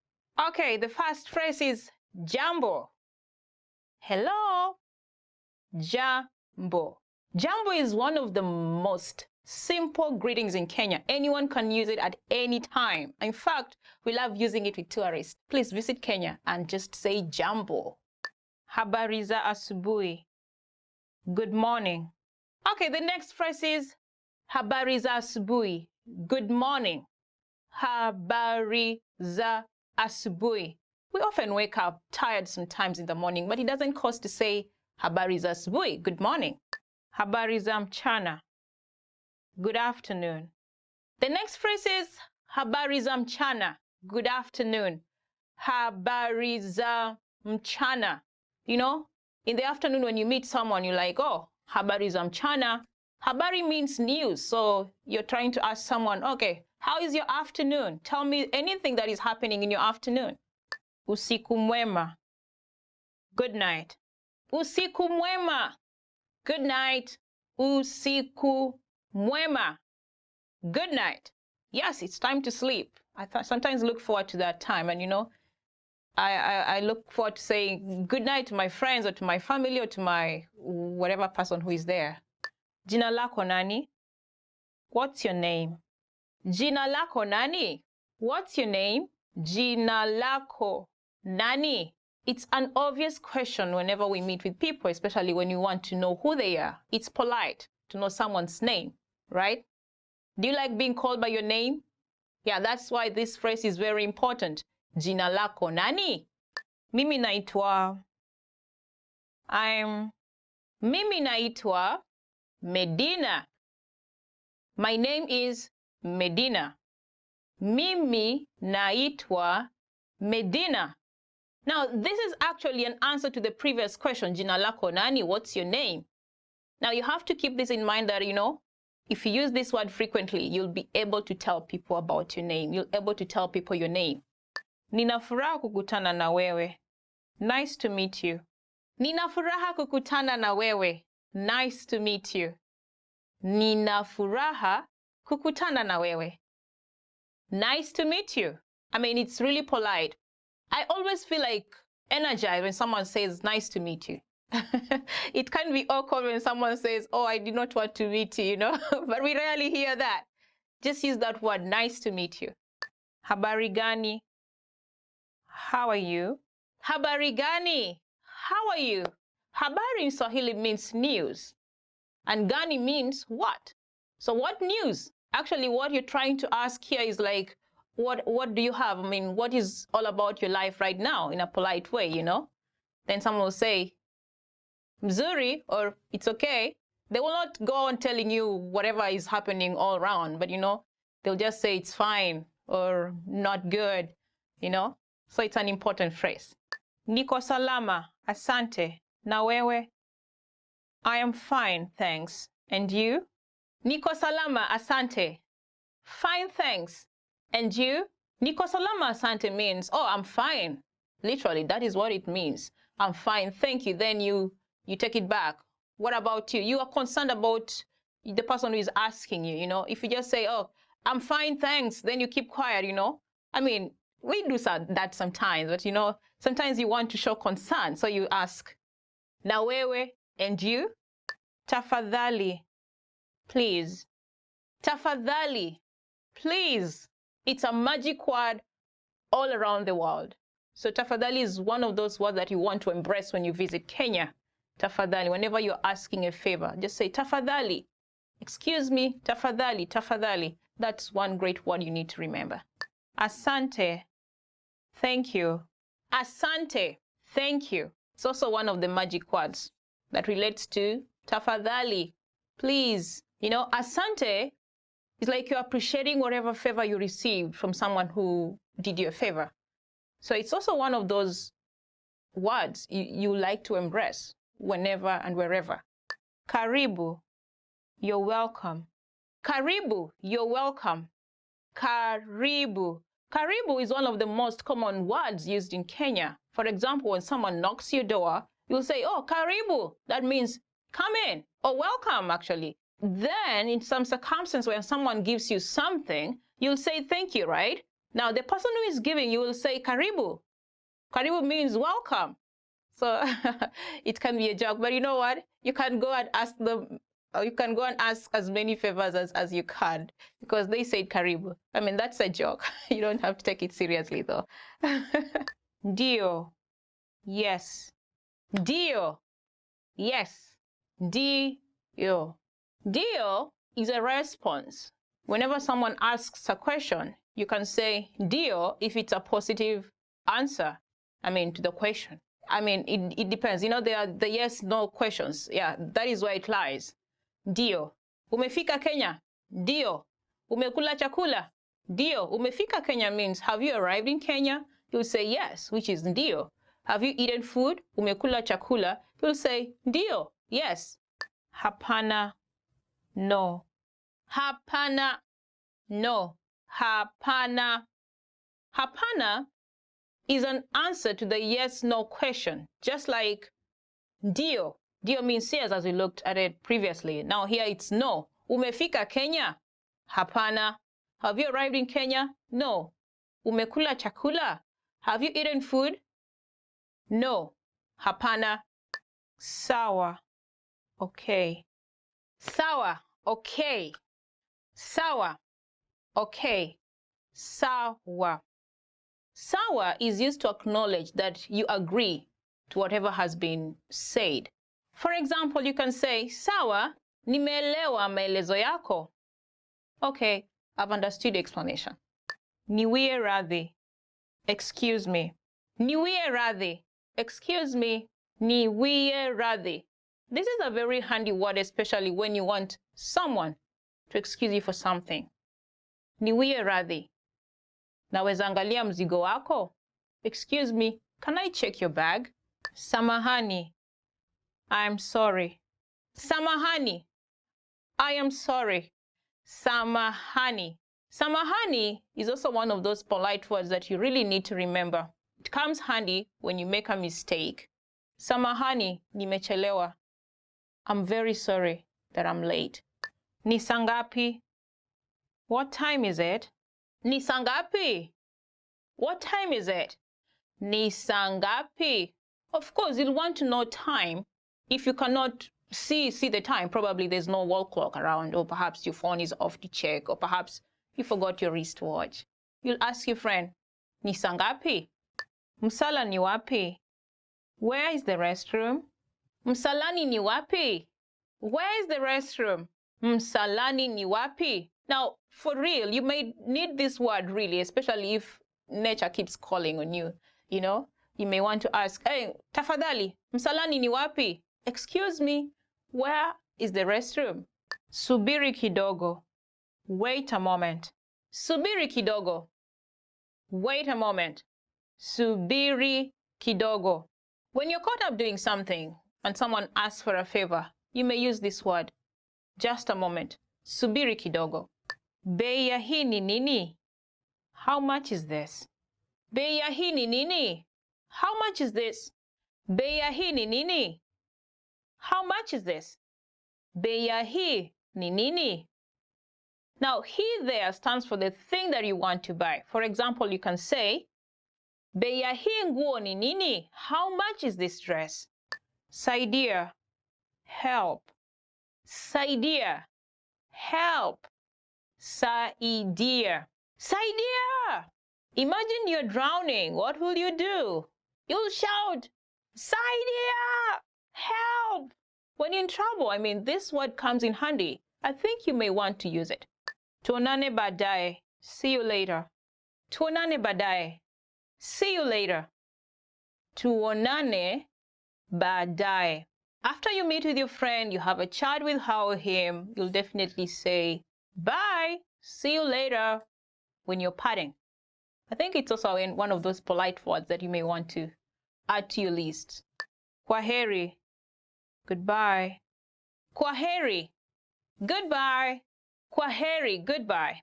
Okay, the first phrase is Jambo. Hello. Jambo. Jambo is one of the most simple greetings in Kenya. Anyone can use it at any time. In fact, we love using it with tourists. Please visit Kenya and just say Jambo. Habari za asubuhi. Good morning. Okay, the next phrase is Habari za asubuhi. Good morning. Habari za asubuhi. We often wake up tired sometimes in the morning, but it doesn't cost to say Habari za asubuhi. Good morning. Habari za mchana. Good afternoon. The next phrase is Habari za mchana. Good afternoon. Habari za mchana. You know, in the afternoon when you meet someone, you're like, oh, Habari za mchana. Habari means news. So you're trying to ask someone, okay, how is your afternoon? Tell me anything that is happening in your afternoon. Usiku mwema. Good night. Usiku mwema. Good night. Usiku mwema. Good night. Yes, it's time to sleep. I sometimes look forward to that time. And, you know, I look forward to saying good night to my friends or to my family or to my whatever person who is there. Jina lako nani? What's your name? Jina lako nani? What's your name? Jina lako nani? It's an obvious question whenever we meet with people, especially when you want to know who they are. It's polite to know someone's name, right? Do you like being called by your name? Yeah, that's why this phrase is very important. Jina lako nani? Mimi naitwa. Mimi naitwa Medina. My name is Medina. Mimi naitwa Medina. Now, this is actually an answer to the previous question, Jina lako nani? What's your name? Now, you have to keep this in mind that, you know, if you use this word frequently, you'll be able to tell people about your name. You'll be able to tell people your name. Nina furaha kukutana na wewe. Nice to meet you. Nina furaha kukutana na wewe. Nice to meet you. Nina furaha kukutana na wewe. Nice to meet you. I mean, it's really polite. I always feel like energized when someone says, nice to meet you. It can be awkward when someone says, oh, I did not want to meet you, you know, but we rarely hear that. Just use that word, nice to meet you. Habari gani? How are you? Habari gani? How are you? Habari in Swahili means news. And gani means what? So what news? Actually, what you're trying to ask here is like, what do you have? I mean, what is all about your life right now in a polite way, you know? Then someone will say, mzuri, or it's okay. They will not go on telling you whatever is happening all around, but, you know, they'll just say it's fine or not good, you know? So it's an important phrase. Niko salama, asante, na wewe? I am fine, thanks. And you? Niko salama, asante. Fine, thanks. And you? Niko salama, asante means, oh, I'm fine. Literally, that is what it means. I'm fine, thank you. Then you take it back. What about you? You are concerned about the person who is asking you, you know? If you just say, oh, I'm fine, thanks, then you keep quiet, you know? I mean, we do that sometimes, but, you know, sometimes you want to show concern, so you ask, na wewe, and you? Tafadhali, please. Tafadhali, please. It's a magic word all around the world. So tafadhali is one of those words that you want to embrace when you visit Kenya. Tafadhali, whenever you're asking a favor, just say tafadhali. Excuse me, tafadhali, tafadhali. That's one great word you need to remember. Asante, thank you. Asante, thank you. It's also one of the magic words that relates to tafadhali, please. You know, asante is like you're appreciating whatever favor you received from someone who did you a favor. So it's also one of those words you like to embrace whenever and wherever. Karibu, you're welcome. Karibu, you're welcome. Karibu. Karibu is one of the most common words used in Kenya. For example, when someone knocks your door, you'll say, oh, karibu. That means come in or welcome, actually. Then in some circumstance when someone gives you something, you'll say thank you, right? Now, the person who is giving, you will say karibu. Karibu means welcome. So it can be a joke, but you know what? You can go and ask them, or you can go and ask as many favors as you can, because they said karibu. I mean, that's a joke. You don't have to take it seriously, though. Ndio. Yes. Ndio. Yes. Ndio. Ndio is a response. Whenever someone asks a question, you can say ndio if it's a positive answer, to the question. It depends. You know, there are the yes, no questions. Yeah, that is where it lies. Ndio. Umefika Kenya? Ndio. Umekula chakula? Ndio. Umefika Kenya means, have you arrived in Kenya? You'll say yes, which is ndio. Have you eaten food? Umekula chakula? You'll say ndio, yes. Hapana, no. Hapana, no. Hapana. Hapana is an answer to the yes-no question, just like ndio. Ndio means yes, as we looked at it previously. Now here it's no. Umefika Kenya? Hapana. Have you arrived in Kenya? No. Umekula chakula? Have you eaten food? No. Hapana. Sawa. Okay. Sawa. Okay. Sawa. Okay. Sawa. Sawa is used to acknowledge that you agree to whatever has been said. For example, you can say, sawa, nimeelewa maelezo yako. Okay, I've understood the explanation. Niwie radhi. Excuse me. Niwie radhi. Excuse me. Niwie radhi. This is a very handy word, especially when you want someone to excuse you for something. Niwie radhi. Naweza angalia mzigo wako? Excuse me, can I check your bag? Samahani. I'm sorry. Samahani. I am sorry. Samahani. Samahani is also one of those polite words that you really need to remember. It comes handy when you make a mistake. Samahani, nimechelewa. I'm very sorry that I'm late. Ni saa ngapi? What time is it? Ni saa ngapi? What time is it? Ni saa ngapi? Of course, you'll want to know time. If you cannot see the time, probably there's no wall clock around, or perhaps your phone is off to check, or perhaps you forgot your wristwatch. You'll ask your friend, ni saa ngapi? Msala ni wapi? Where is the restroom? Msalani ni wapi? Where is the restroom? Msalani ni wapi? Now, for real, you may need this word really, especially if nature keeps calling on you. You know, you may want to ask, hey, tafadhali, msalani ni wapi? Excuse me, where is the restroom? Subiri kidogo. Wait a moment. Subiri kidogo. Wait a moment. Subiri kidogo. When you're caught up doing something and someone asks for a favor, you may use this word. Just a moment. Subiri kidogo. Bei ya hii ni nini? How much is this? Bei ya hii ni nini? How much is this? Bei ya hii ni nini? How much is this? Bei ya hii ni nini? Now, he there stands for the thing that you want to buy. For example, you can say, Bei ya hii nguo ni nini? How much is this dress? Saidia. Help. Saidia. Help. Saidia. Saidia! Imagine you're drowning. What will you do? You'll shout, Saidia! Help! When you're in trouble, this word comes in handy. I think you may want to use it. Tuonane baadaye. See you later. Tuonane baadaye. See you later. Tuonane baadaye. After you meet with your friend, you have a chat with her or him, you'll definitely say, bye, see you later, when you're parting. I think it's also one of those polite words that you may want to add to your list. Kwaheri, goodbye. Kwaheri, goodbye. Kwaheri, goodbye.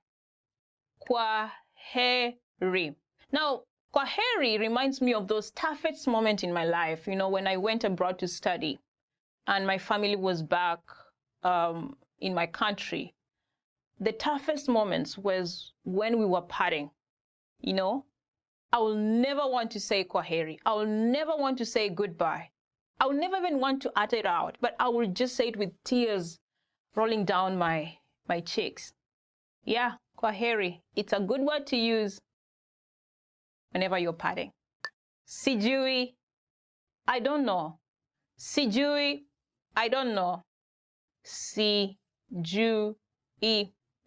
Kwaheri, ri. Now, kwaheri reminds me of those toughest moments in my life, when I went abroad to study and my family was back in my country. The toughest moments was when we were parting, I will never want to say kwaheri. I will never want to say goodbye. I will never even want to utter it out, but I will just say it with tears rolling down my cheeks. Yeah, kwaheri. It's a good word to use whenever you're parting. Sijui, I don't know. Sijui, I don't know. Sijui.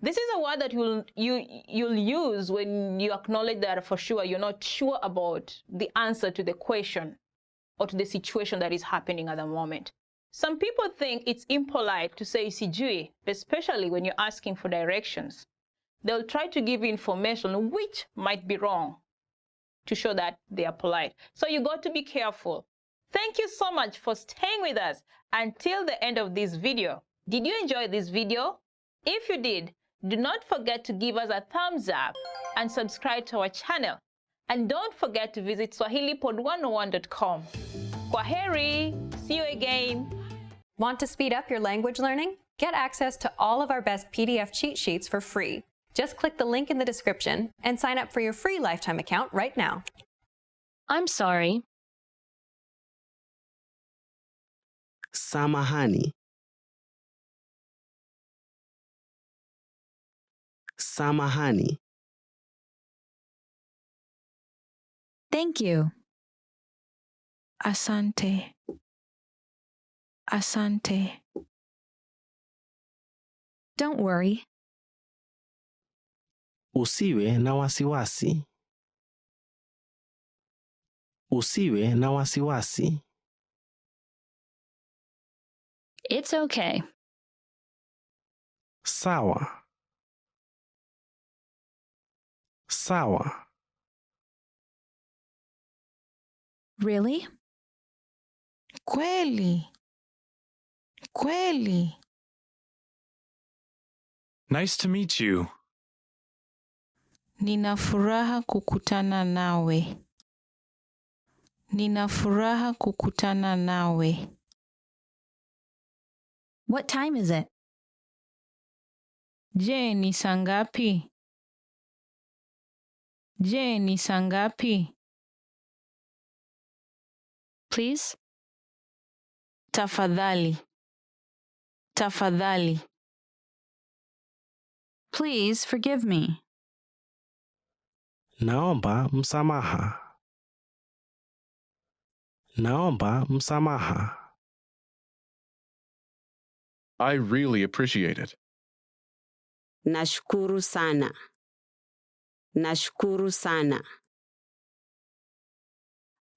This is a word that you'll use when you acknowledge that for sure you're not sure about the answer to the question or to the situation that is happening at the moment. Some people think it's impolite to say sijui, especially when you're asking for directions. They'll try to give you information which might be wrong to show that they are polite. So you got to be careful. Thank you so much for staying with us until the end of this video. Did you enjoy this video? If you did, do not forget to give us a thumbs up and subscribe to our channel. And don't forget to visit swahilipod101.com. Kwaheri! See you again! Want to speed up your language learning? Get access to all of our best PDF cheat sheets for free. Just click the link in the description and sign up for your free lifetime account right now. I'm sorry. Samahani. Samahani. Thank you. Asante. Asante. Don't worry. Usiwe na wasiwasi. Usiwe na wasiwasi. It's okay. Sawa. Sawa. Really? Kweli. Kweli. Nice to meet you. Nina furaha kukutana nawe. Nina furaha kukutana nawe. What time is it? Je, ni saa ngapi? Je, ni saa ngapi? Please? Tafadhali. Tafadhali. Please forgive me. Naomba msamaha. Naomba msamaha. I really appreciate it. Nashukuru sana. Nashukuru sana.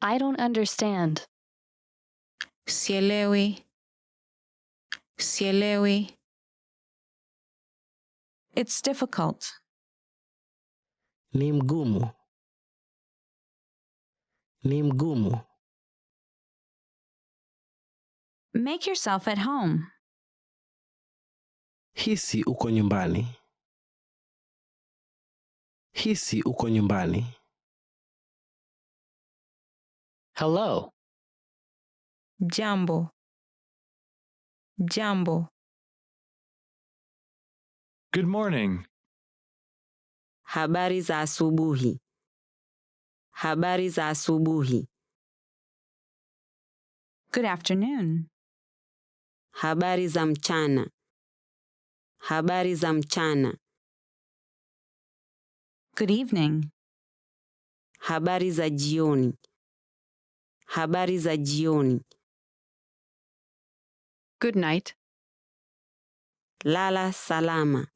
I don't understand. Sielewi. Sielewi. It's difficult. Ni mgumu. Ni mgumu. Make yourself at home. Hisi uko nyumbani. Hisi uko nyumbani. Hello. Jambo. Jambo. Good morning. Habari za asubuhi. Habari za asubuhi. Good afternoon. Habari za mchana. Habari za mchana. Good evening. Habari za jioni. Habari za jioni. Good night. Lala salama.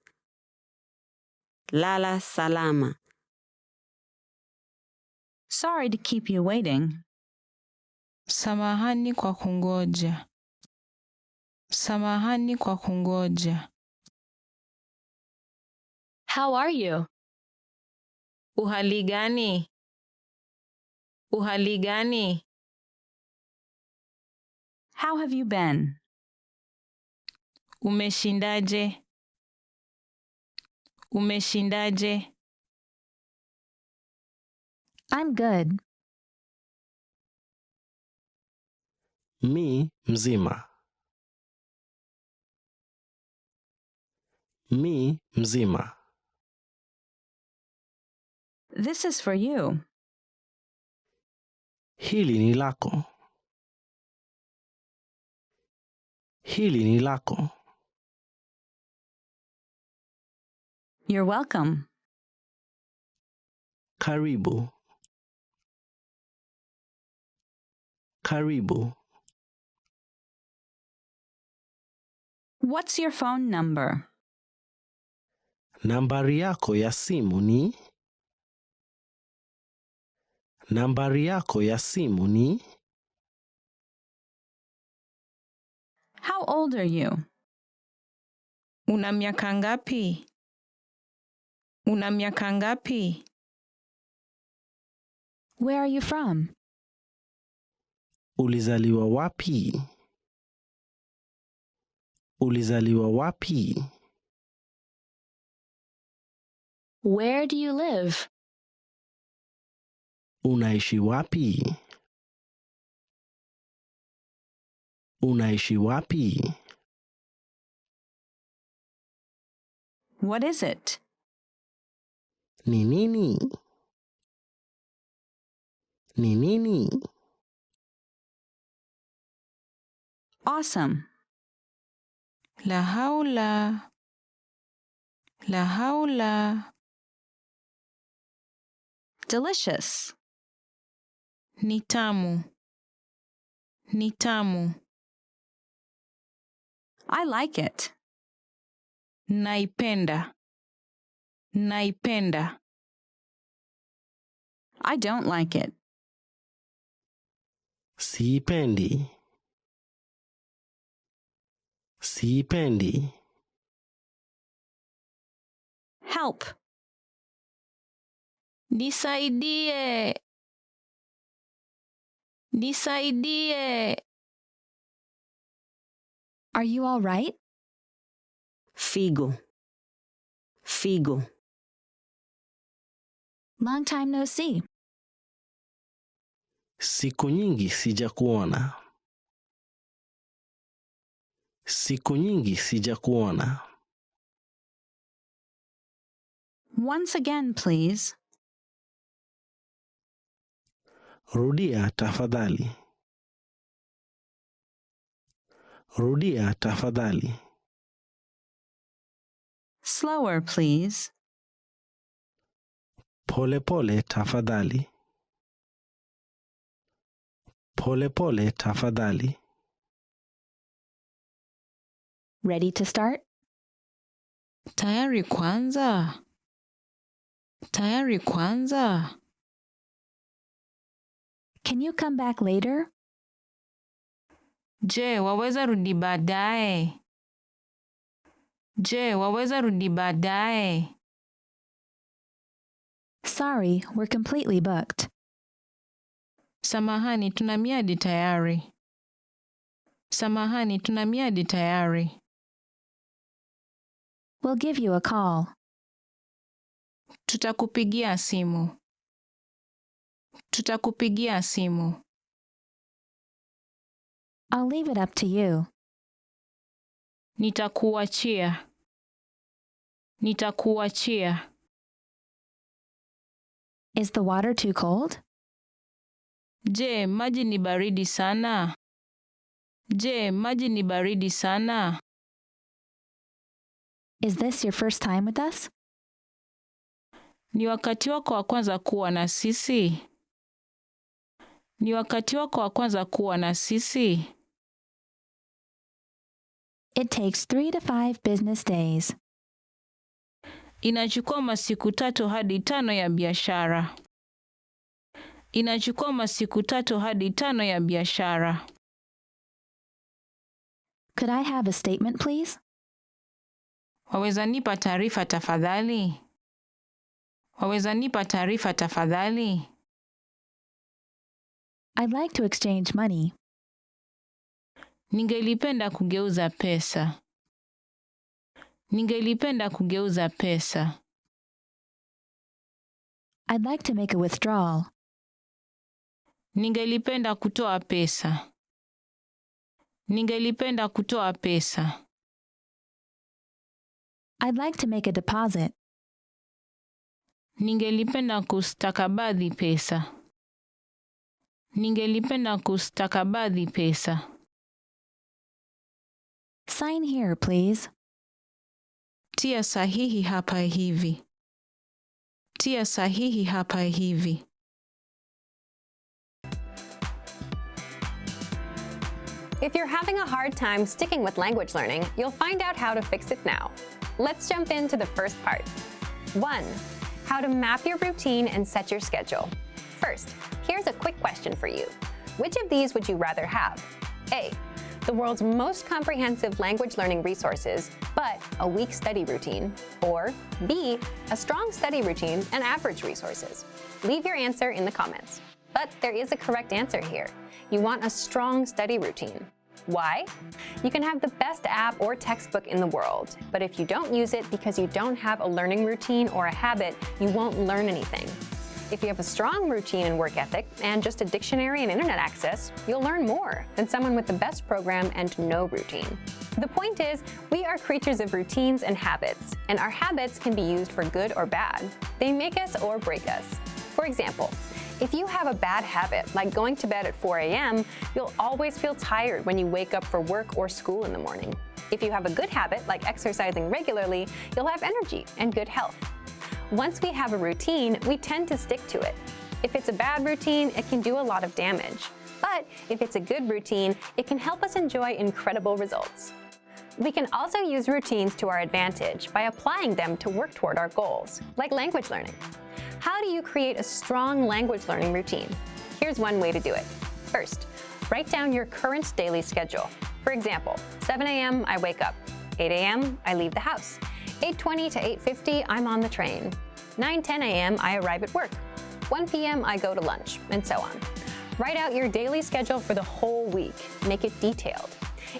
Lala salama. Sorry to keep you waiting. Samahani kwa kungoja. Samahani kwa kungoja. How are you? Uhali gani? Uhali gani? How have you been? Umeshindaje? Umeshindaje? I'm good. Mi mzima. Mi mzima. This is for you. Hili ni lako. Hili ni lako. You're welcome. Karibu. Karibu. What's your phone number? Nambari yako ya simu ni? Nambari yako ya simu ni? How old are you? Una miaka ngapi? Una miaka ngapi? Where are you from? Ulizaliwa wapi? Ulizaliwa wapi? Where do you live? Unaishi wapi? Unaishi wapi? What is it? Ni nini? Ni nini? Awesome. La haula. La haula. Delicious. Ni tamu. Ni tamu. I like it. Naipenda. Naipenda. I don't like it. Siipendi. Siipendi. Help. Nisaidie. Nisaidie. Are you all right? Figo. Figo. Long time no see. Siku nyingi sijakuona. Siku nyingi sijakuona. Once again, please. Rudia tafadhali. Rudia tafadhali. Slower, please. Pole pole tafadhali. Pole pole tafadhali. Ready to start? Tayari kwanza. Tayari kwanza. Can you come back later? Je, waweza rudi baadaye? Je, waweza rudi baadaye? Sorry, we're completely booked. Samahani, tuna miadi tayari. Samahani, tuna miadi tayari. We'll give you a call. Tutakupigia simu. Tutakupigia simu. I'll leave it up to you. Nitakuachia. Nitakuachia. Is the water too cold? Je, maji ni baridi sana? Je, maji ni baridi sana? Is this your first time with us? Ni wakati wako wa kwanza kuwa na sisi? Ni wakati wako wa kwanza kuwa na sisi? It takes 3 to 5 business days. Inachukua masiku 3 hadi 5 ya biashara. Inachukua masiku 3 hadi 5 ya biashara. Could I have a statement, please? Waweza nipa taarifa tafadhali? Waweza nipa taarifa tafadhali? I'd like to exchange money. Ningelipenda kugeuza pesa. Ningelipenda kugeuza pesa. I'd like to make a withdrawal. Ningelipenda kutoa pesa. Ningelipenda kutoa pesa. I'd like to make a deposit. Ningelipenda kustakabadhi pesa. Ningelipenda kustakabadhi pesa. Sign here, please. Tia sahihi hapa hivi. Tia sahihi hapa hivi. If you're having a hard time sticking with language learning, you'll find out how to fix it now. Let's jump into the first part. 1. How to map your routine and set your schedule. First, here's a quick question for you. Which of these would you rather have? A. The world's most comprehensive language learning resources, but a weak study routine. Or B. A strong study routine and average resources. Leave your answer in the comments. But there is a correct answer here. You want a strong study routine. Why? You can have the best app or textbook in the world, but if you don't use it because you don't have a learning routine or a habit, you won't learn anything. If you have a strong routine and work ethic and just a dictionary and internet access, you'll learn more than someone with the best program and no routine. The point is, we are creatures of routines and habits, and our habits can be used for good or bad. They make us or break us. For example, if you have a bad habit, like going to bed at 4 a.m., you'll always feel tired when you wake up for work or school in the morning. If you have a good habit, like exercising regularly, you'll have energy and good health. Once we have a routine, we tend to stick to it. If it's a bad routine, it can do a lot of damage. But if it's a good routine, it can help us enjoy incredible results. We can also use routines to our advantage by applying them to work toward our goals, like language learning. How do you create a strong language learning routine? Here's one way to do it. First, write down your current daily schedule. For example, 7 a.m. I wake up. 8 a.m. I leave the house. 8:20 to 8:50 I'm on the train. 9:10 a.m. I arrive at work. 1 p.m. I go to lunch, and so on. Write out your daily schedule for the whole week. Make it detailed.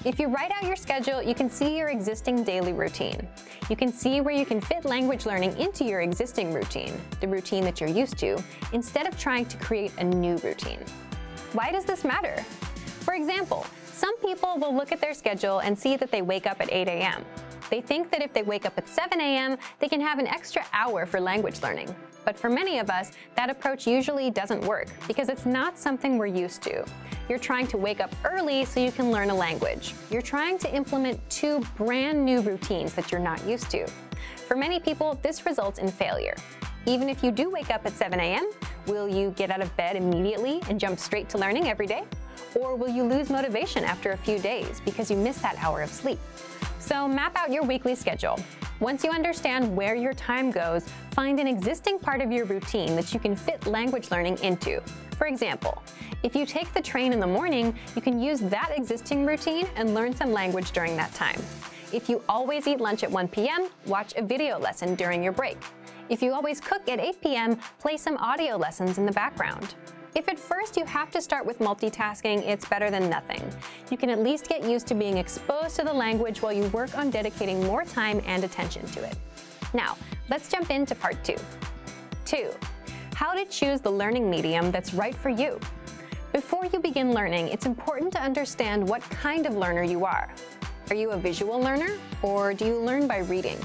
If you write out your schedule, you can see your existing daily routine. You can see where you can fit language learning into your existing routine, the routine that you're used to, instead of trying to create a new routine. Why does this matter? For example, some people will look at their schedule and see that they wake up at 8 a.m. They think that if they wake up at 7 a.m., they can have an extra hour for language learning. But for many of us, that approach usually doesn't work because it's not something we're used to. You're trying to wake up early so you can learn a language. You're trying to implement two brand new routines that you're not used to. For many people, this results in failure. Even if you do wake up at 7 a.m., will you get out of bed immediately and jump straight to learning every day? Or will you lose motivation after a few days because you missed that hour of sleep? So map out your weekly schedule. Once you understand where your time goes, find an existing part of your routine that you can fit language learning into. For example, if you take the train in the morning, you can use that existing routine and learn some language during that time. If you always eat lunch at 1 p.m., watch a video lesson during your break. If you always cook at 8 p.m., play some audio lessons in the background. If at first you have to start with multitasking, it's better than nothing. You can at least get used to being exposed to the language while you work on dedicating more time and attention to it. Now, let's jump into part 2. 2. How to choose the learning medium that's right for you. Before you begin learning, it's important to understand what kind of learner you are. Are you a visual learner, or do you learn by reading?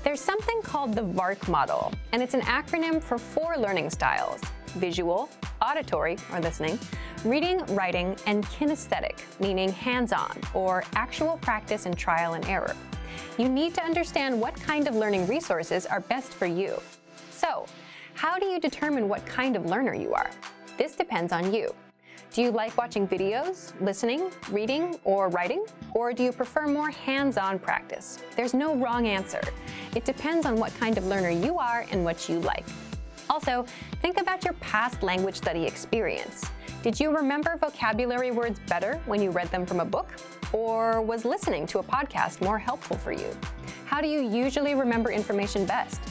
There's something called the VARK model, and it's an acronym for 4 learning styles: visual, auditory, or listening, reading, writing, and kinesthetic, meaning hands-on, or actual practice and trial and error. You need to understand what kind of learning resources are best for you. So, how do you determine what kind of learner you are? This depends on you. Do you like watching videos, listening, reading, or writing? Or do you prefer more hands-on practice? There's no wrong answer. It depends on what kind of learner you are and what you like. Also, think about your past language study experience. Did you remember vocabulary words better when you read them from a book? Or was listening to a podcast more helpful for you? How do you usually remember information best?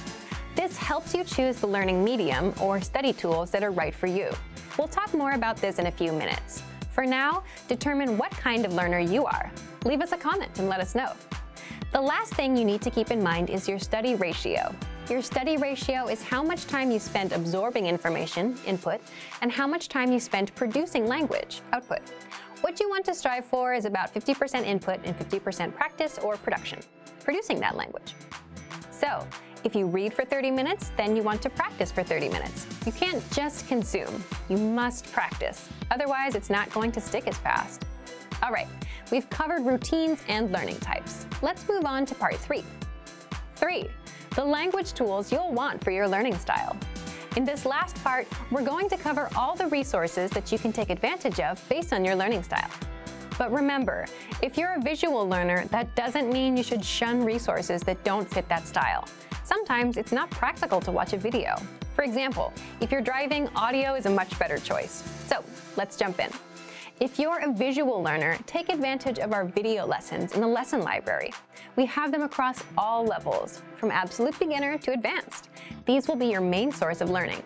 This helps you choose the learning medium or study tools that are right for you. We'll talk more about this in a few minutes. For now, determine what kind of learner you are. Leave us a comment and let us know. The last thing you need to keep in mind is your study ratio. Your study ratio is how much time you spend absorbing information, input, and how much time you spend producing language, output. What you want to strive for is about 50% input and 50% practice or production, producing that language. So, if you read for 30 minutes, then you want to practice for 30 minutes. You can't just consume, you must practice. Otherwise, it's not going to stick as fast. All right, we've covered routines and learning types. Let's move on to part 3. 3. The language tools you'll want for your learning style. In this last part, we're going to cover all the resources that you can take advantage of based on your learning style. But remember, if you're a visual learner, that doesn't mean you should shun resources that don't fit that style. Sometimes it's not practical to watch a video. For example, if you're driving, audio is a much better choice. So let's jump in. If you're a visual learner, take advantage of our video lessons in the lesson library. We have them across all levels, from absolute beginner to advanced. These will be your main source of learning.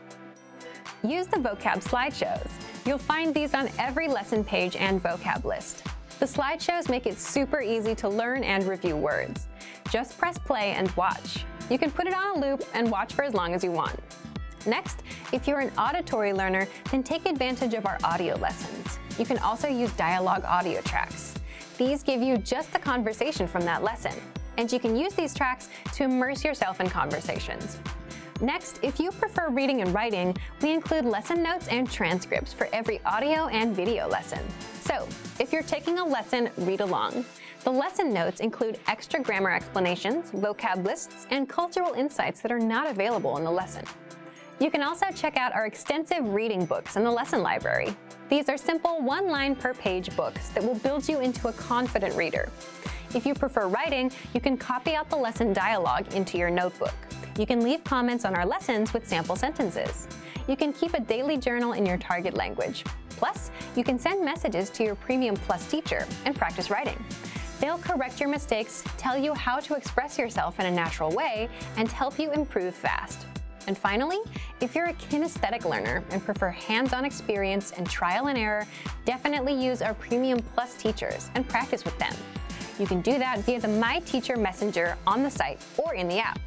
Use the vocab slideshows. You'll find these on every lesson page and vocab list. The slideshows make it super easy to learn and review words. Just press play and watch. You can put it on a loop and watch for as long as you want. Next, if you're an auditory learner, then take advantage of our audio lessons. You can also use Dialog audio tracks. These give you just the conversation from that lesson, and you can use these tracks to immerse yourself in conversations. Next, if you prefer reading and writing, we include lesson notes and transcripts for every audio and video lesson. So, if you're taking a lesson, read along. The lesson notes include extra grammar explanations, vocab lists, and cultural insights that are not available in the lesson. You can also check out our extensive reading books in the lesson library. These are simple one-line per page books that will build you into a confident reader. If you prefer writing, you can copy out the lesson dialogue into your notebook. You can leave comments on our lessons with sample sentences. You can keep a daily journal in your target language. Plus, you can send messages to your Premium Plus teacher and practice writing. They'll correct your mistakes, tell you how to express yourself in a natural way, and help you improve fast. And finally, if you're a kinesthetic learner and prefer hands-on experience and trial and error, definitely use our Premium Plus teachers and practice with them. You can do that via the My Teacher Messenger on the site or in the app.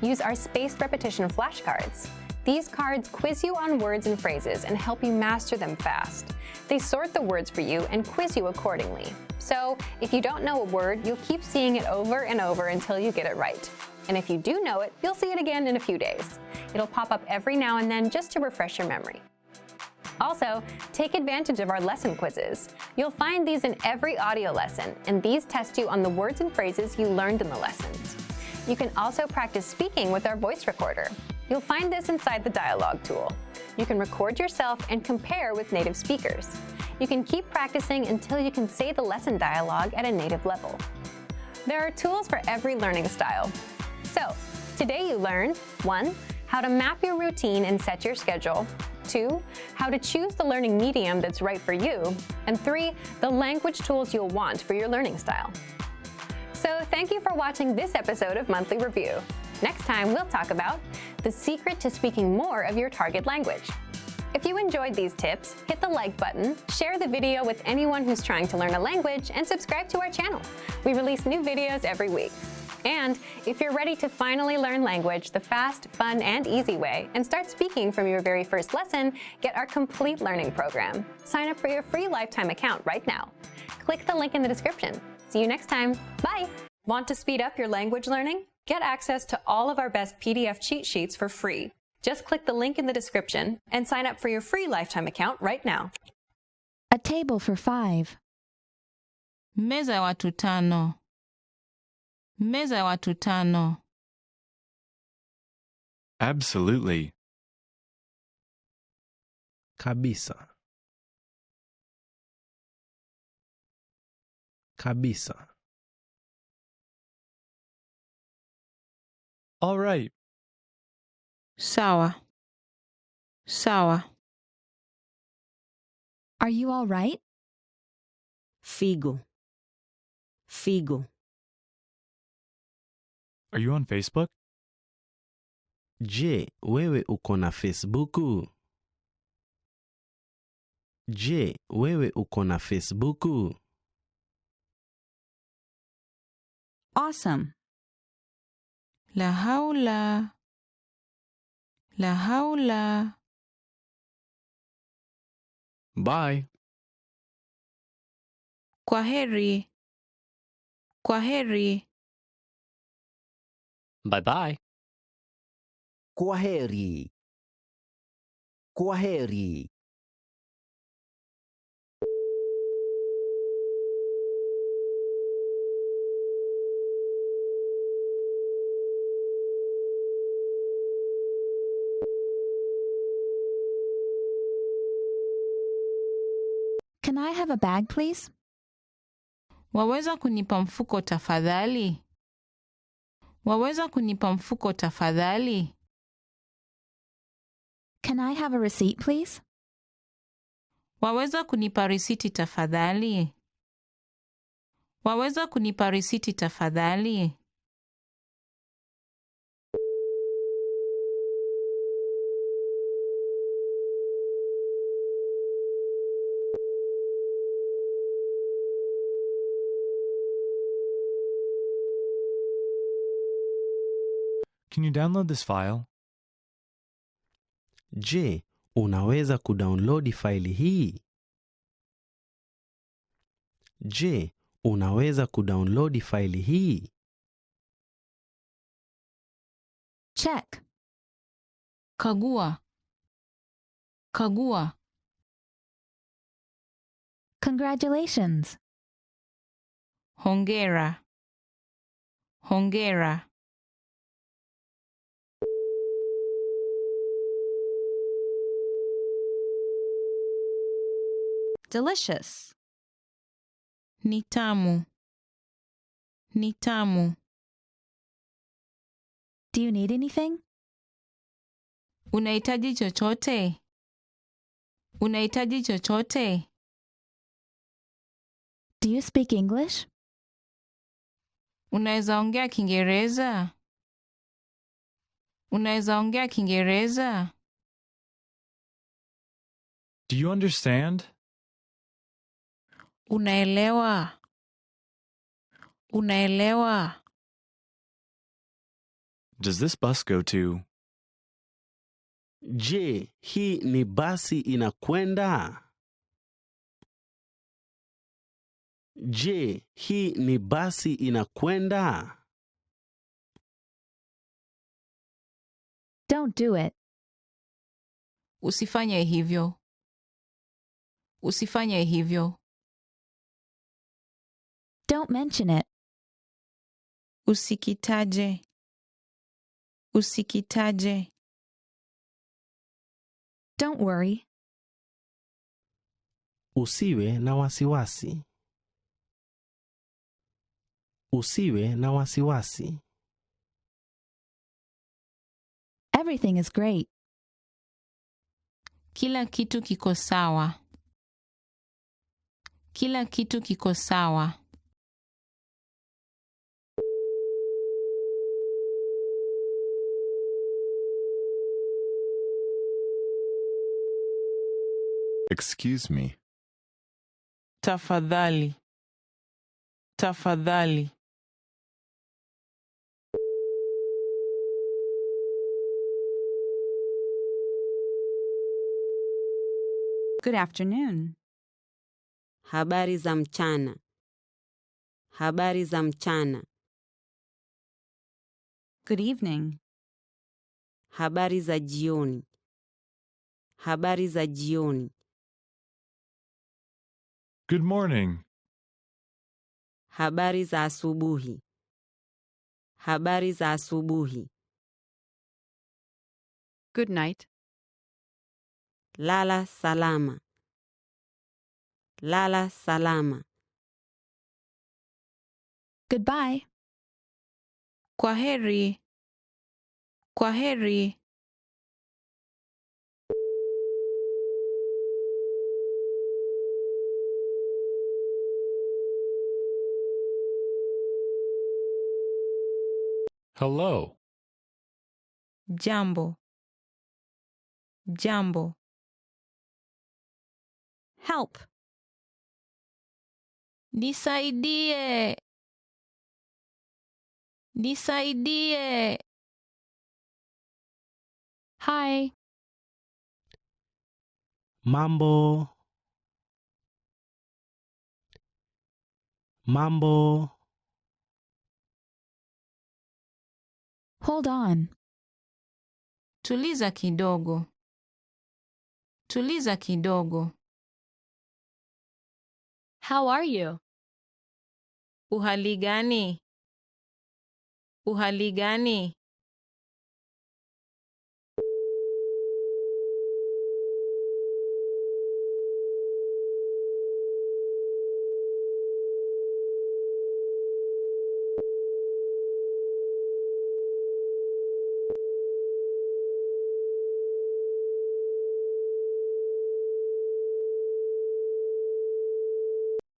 Use our spaced repetition flashcards. These cards quiz you on words and phrases and help you master them fast. They sort the words for you and quiz you accordingly. So, if you don't know a word, you'll keep seeing it over and over until you get it right. And if you do know it, you'll see it again in a few days. It'll pop up every now and then just to refresh your memory. Also, take advantage of our lesson quizzes. You'll find these in every audio lesson, and these test you on the words and phrases you learned in the lessons. You can also practice speaking with our voice recorder. You'll find this inside the Dialog tool. You can record yourself and compare with native speakers. You can keep practicing until you can say the lesson dialogue at a native level. There are tools for every learning style. So, today you learned 1. How to map your routine and set your schedule. 2. How to choose the learning medium that's right for you. And 3. The language tools you'll want for your learning style. So thank you for watching this episode of Monthly Review. Next time, we'll talk about the secret to speaking more of your target language. If you enjoyed these tips, hit the like button, share the video with anyone who's trying to learn a language, and subscribe to our channel. We release new videos every week. And if you're ready to finally learn language the fast, fun, and easy way and start speaking from your very first lesson, get our complete learning program. Sign up for your free lifetime account right now. Click the link in the description. See you next time. Bye! Want to speed up your language learning? Get access to all of our best PDF cheat sheets for free. Just click the link in the description and sign up for your free lifetime account right now. A table for 5. Meza ya watu 5. Meza ya watu 5. Absolutely. Kabisa. Kabisa. All right. Sawa. Sawa. Are you all right? Figo. Figo. Are you on Facebook? Je, wewe uko na Facebooku? Je, wewe uko na Facebooku? Awesome. La haula. La haula. Bye. Kwaheri. Kwaheri. Bye-bye. Kwaheri. Kwaheri. Can I have a bag, please? Waweza kunipa mfuko tafadhali? Waweza kunipa mfuko tafadhali? Can I have a receipt, please? Waweza kunipa risiti tafadhali? Waweza kunipa risiti tafadhali? Can you download this file? Je, unaweza kudownload faili hii? Je, unaweza kudownload faili hii? Check. Kagua. Kagua. Congratulations. Hongera. Hongera. Delicious. Ni tamu. Ni tamu. Do you need anything? Unahitaji chochote? Unahitaji chochote? Do you speak English? Unaweza ongea Kiingereza? Unaweza ongea Kiingereza? Do you understand? Unaelewa? Unaelewa? Does this bus go to? Je, hii ni basi inakwenda? Je, hii ni basi inakwenda? Don't do it. Usifanye hivyo. Usifanye hivyo. Don't mention it. Usikitaje. Usikitaje. Don't worry. Usiwe na wasiwasi. Usiwe na wasiwasi. Everything is great. Kila kitu kiko sawa. Kila kitu kiko sawa. Excuse me. Tafadhali. Tafadhali. Good afternoon. Habari za mchana. Habari za mchana. Good evening. Habari za jioni. Habari za jioni. Good morning. Habari za asubuhi. Habari za asubuhi. Good night. Lala salama. Lala salama. Goodbye. Kwaheri. Kwaheri. Hello. Jambo. Jambo. Help. Nisaidie. Nisaidie. Hi. Mambo. Mambo. Hold on. Tuliza kidogo. Tuliza kidogo. How are you? Uhali gani? Uhali gani?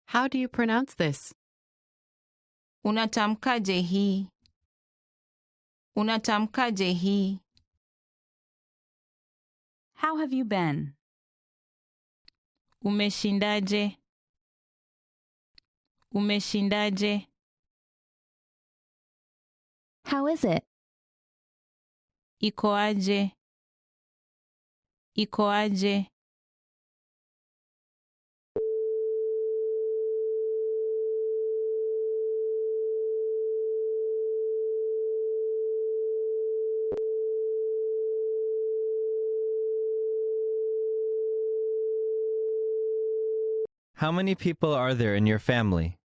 How do you pronounce this? Unatamkaje hii? Unatamkaje hii? How have you been? Umeshindaje? Umeshindaje? How is it? Iko aje? Iko aje? How many people are there in your family?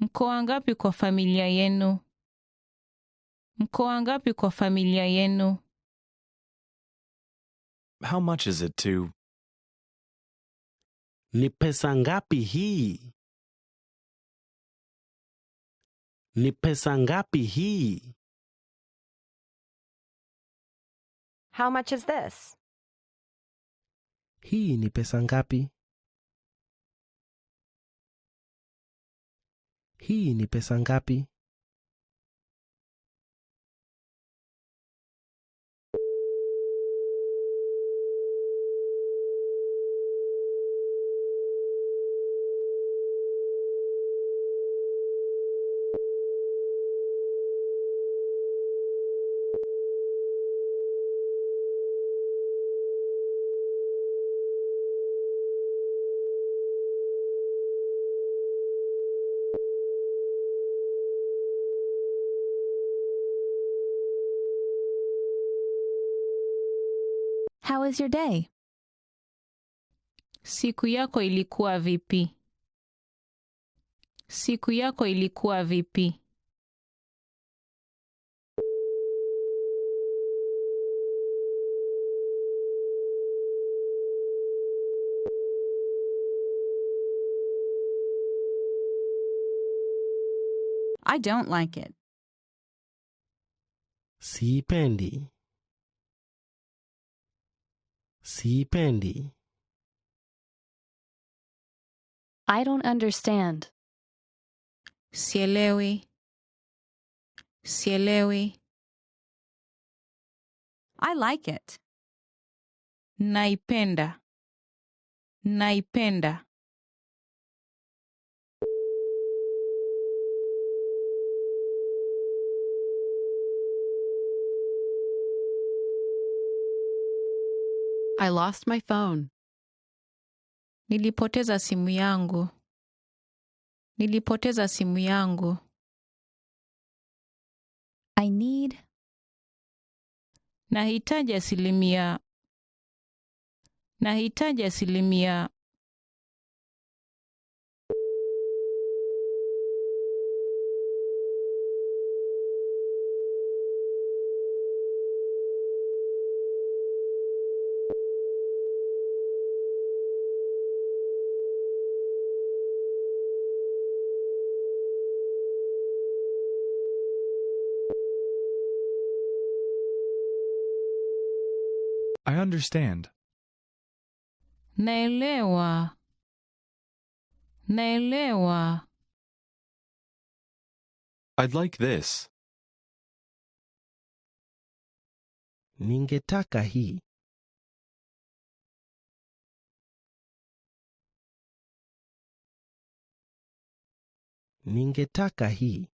Mko wangapi kwa familia yenu? Mko wangapi kwa familia yenu? How much is it to? Ni pesa ngapi hii? Ni pesa ngapi hii? How much is this? Hii ni pesa ngapi? Hii ni pesa ngapi? How was your day? Siku yako ilikuwa vipi? Siku yako ilikuwa vipi? I don't like it. Siipendi. Siipendi. I don't understand. Sielewi. Sielewi. I like it. Naipenda. Naipenda. I lost my phone. Nilipoteza simu yangu. Nilipoteza simu yangu. I need. Nahitaji asilimia. Nahitaji asilimia. I understand. Naelewa. Naelewa. I'd like this. Ningetaka hii. Ningetaka hii.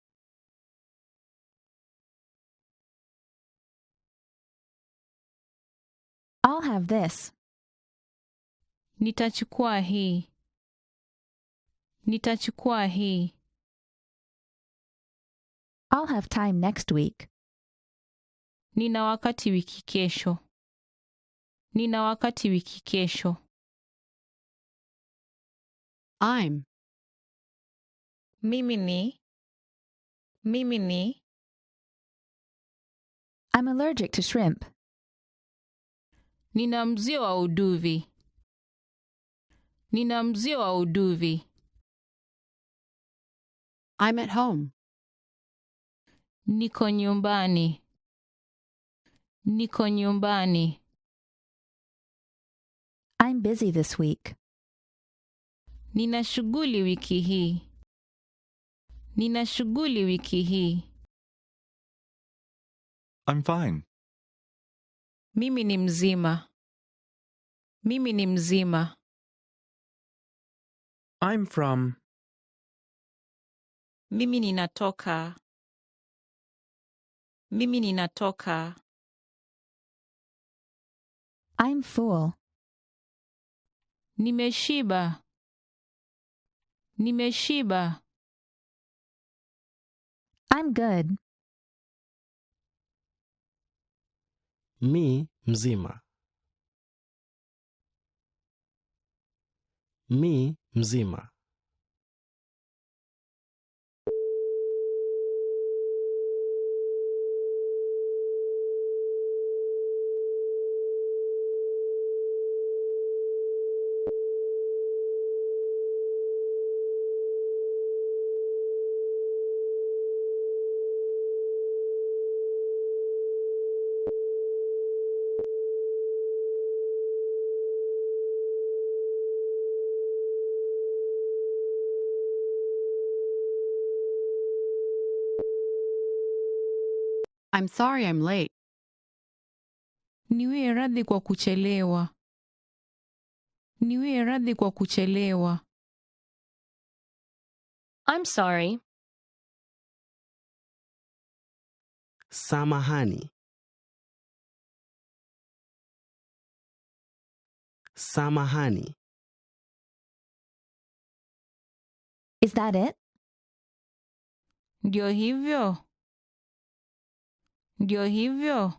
have this. Nitachukua hii. Nitachukua hii. I'll have time next week. Nina wakati wiki kesho. Nina wakati wiki kesho. I'm. Mimi ni. Mimi ni. I'm allergic to shrimp. Nina mzio wa uduvi. Nina mzio wa uduvi. I'm at home. Niko nyumbani. Niko nyumbani. I'm busy this week. Nina shughuli wiki hii. Nina shughuli wiki hii. I'm fine. Mimi ni mzima. Mimi ni mzima. I'm from. Mimi ninatoka. Mimi ninatoka. I'm full. Nimeshiba. Nimeshiba. I'm good. Mi mzima. Mi mzima. I'm sorry I'm late. Niwie radhi kwa kuchelewa. Niwie radhi kwa kuchelewa. I'm sorry. Samahani. Samahani. Is that it? Ndio hivyo. Ndio hivyo.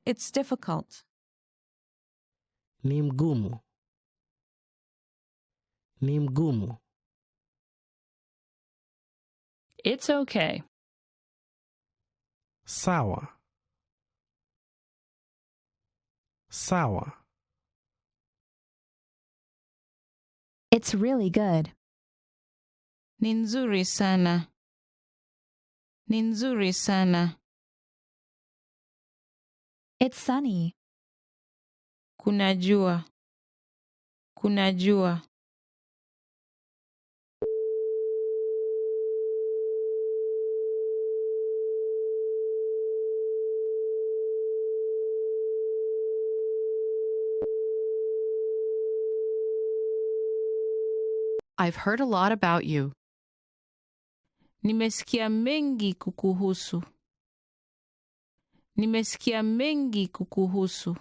It's difficult. Ni mgumu. Ni mgumu. It's okay. Sawa. Sawa. It's really good. Ni nzuri sana. Ni nzuri sana. It's sunny. Kuna jua. Kuna jua. I've heard a lot about you. Nimesikia mengi kukuhusu. Nimesikia mengi kukuhusu.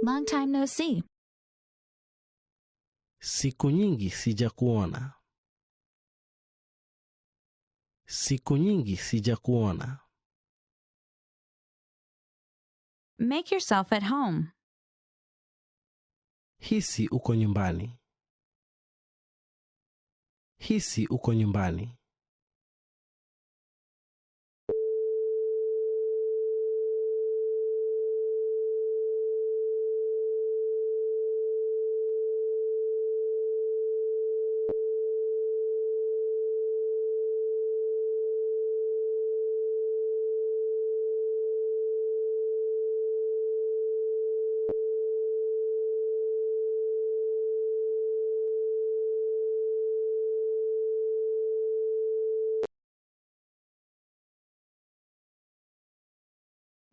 Long time no see. Siku nyingi sijakuona. Siku nyingi sijakuona. Make yourself at home. Hisi uko nyumbani. Hisi uko nyumbani.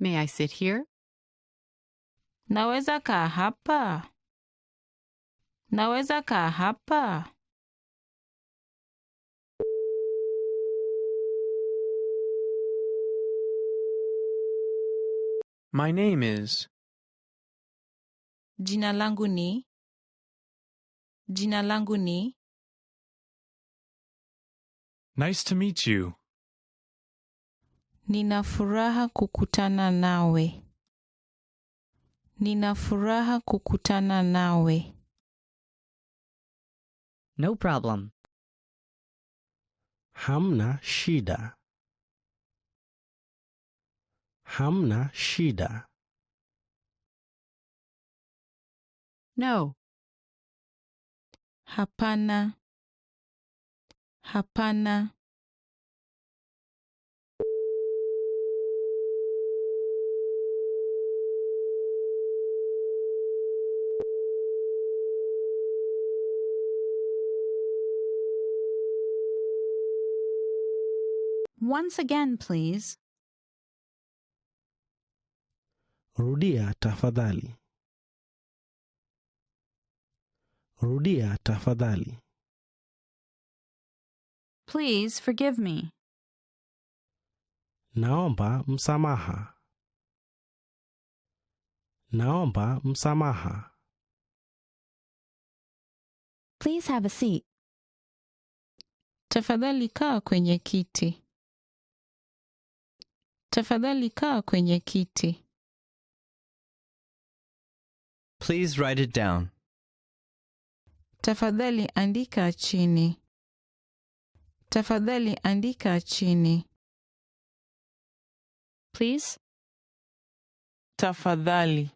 May I sit here? Naweza kaa hapa? Naweza kaa hapa? My name is. Jina langu ni. Jina langu ni. Nice to meet you. Nina furaha kukutana nawe. Nina furaha kukutana nawe. No problem. Hamna shida. Hamna shida. No. Hapana. Hapana. Once again, please. Rudia tafadhali. Rudia tafadhali. Please forgive me. Naomba msamaha. Naomba msamaha. Please have a seat. Tafadhali kaa kwenye kiti. Tafadhali kaa kwenye kiti. Please write it down. Tafadhali andika chini. Tafadhali andika chini. Please. Tafadhali.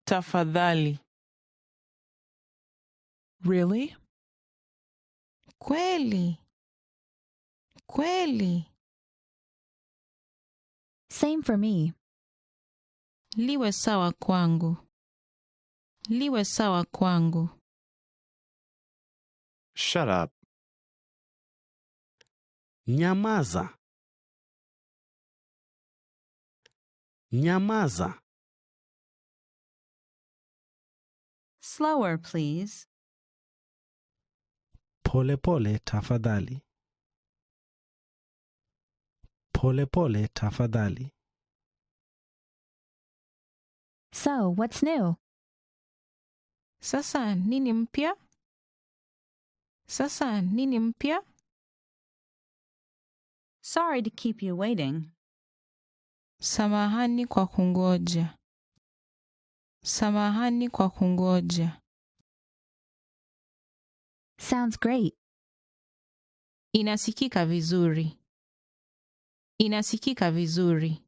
Tafadhali. Really? Kweli. Kweli. Same for me. Liwe sawa kwangu. Liwe sawa kwangu. Shut up. Nyamaza. Nyamaza. Slower, please. Pole pole tafadhali. Pole pole tafadhali. So, what's new? Sasa nini mpya? Sasa nini mpya? Sorry to keep you waiting. Samahani kwa kungoja. Samahani kwa kungoja. Sounds great. Inasikika vizuri. Inasikika vizuri.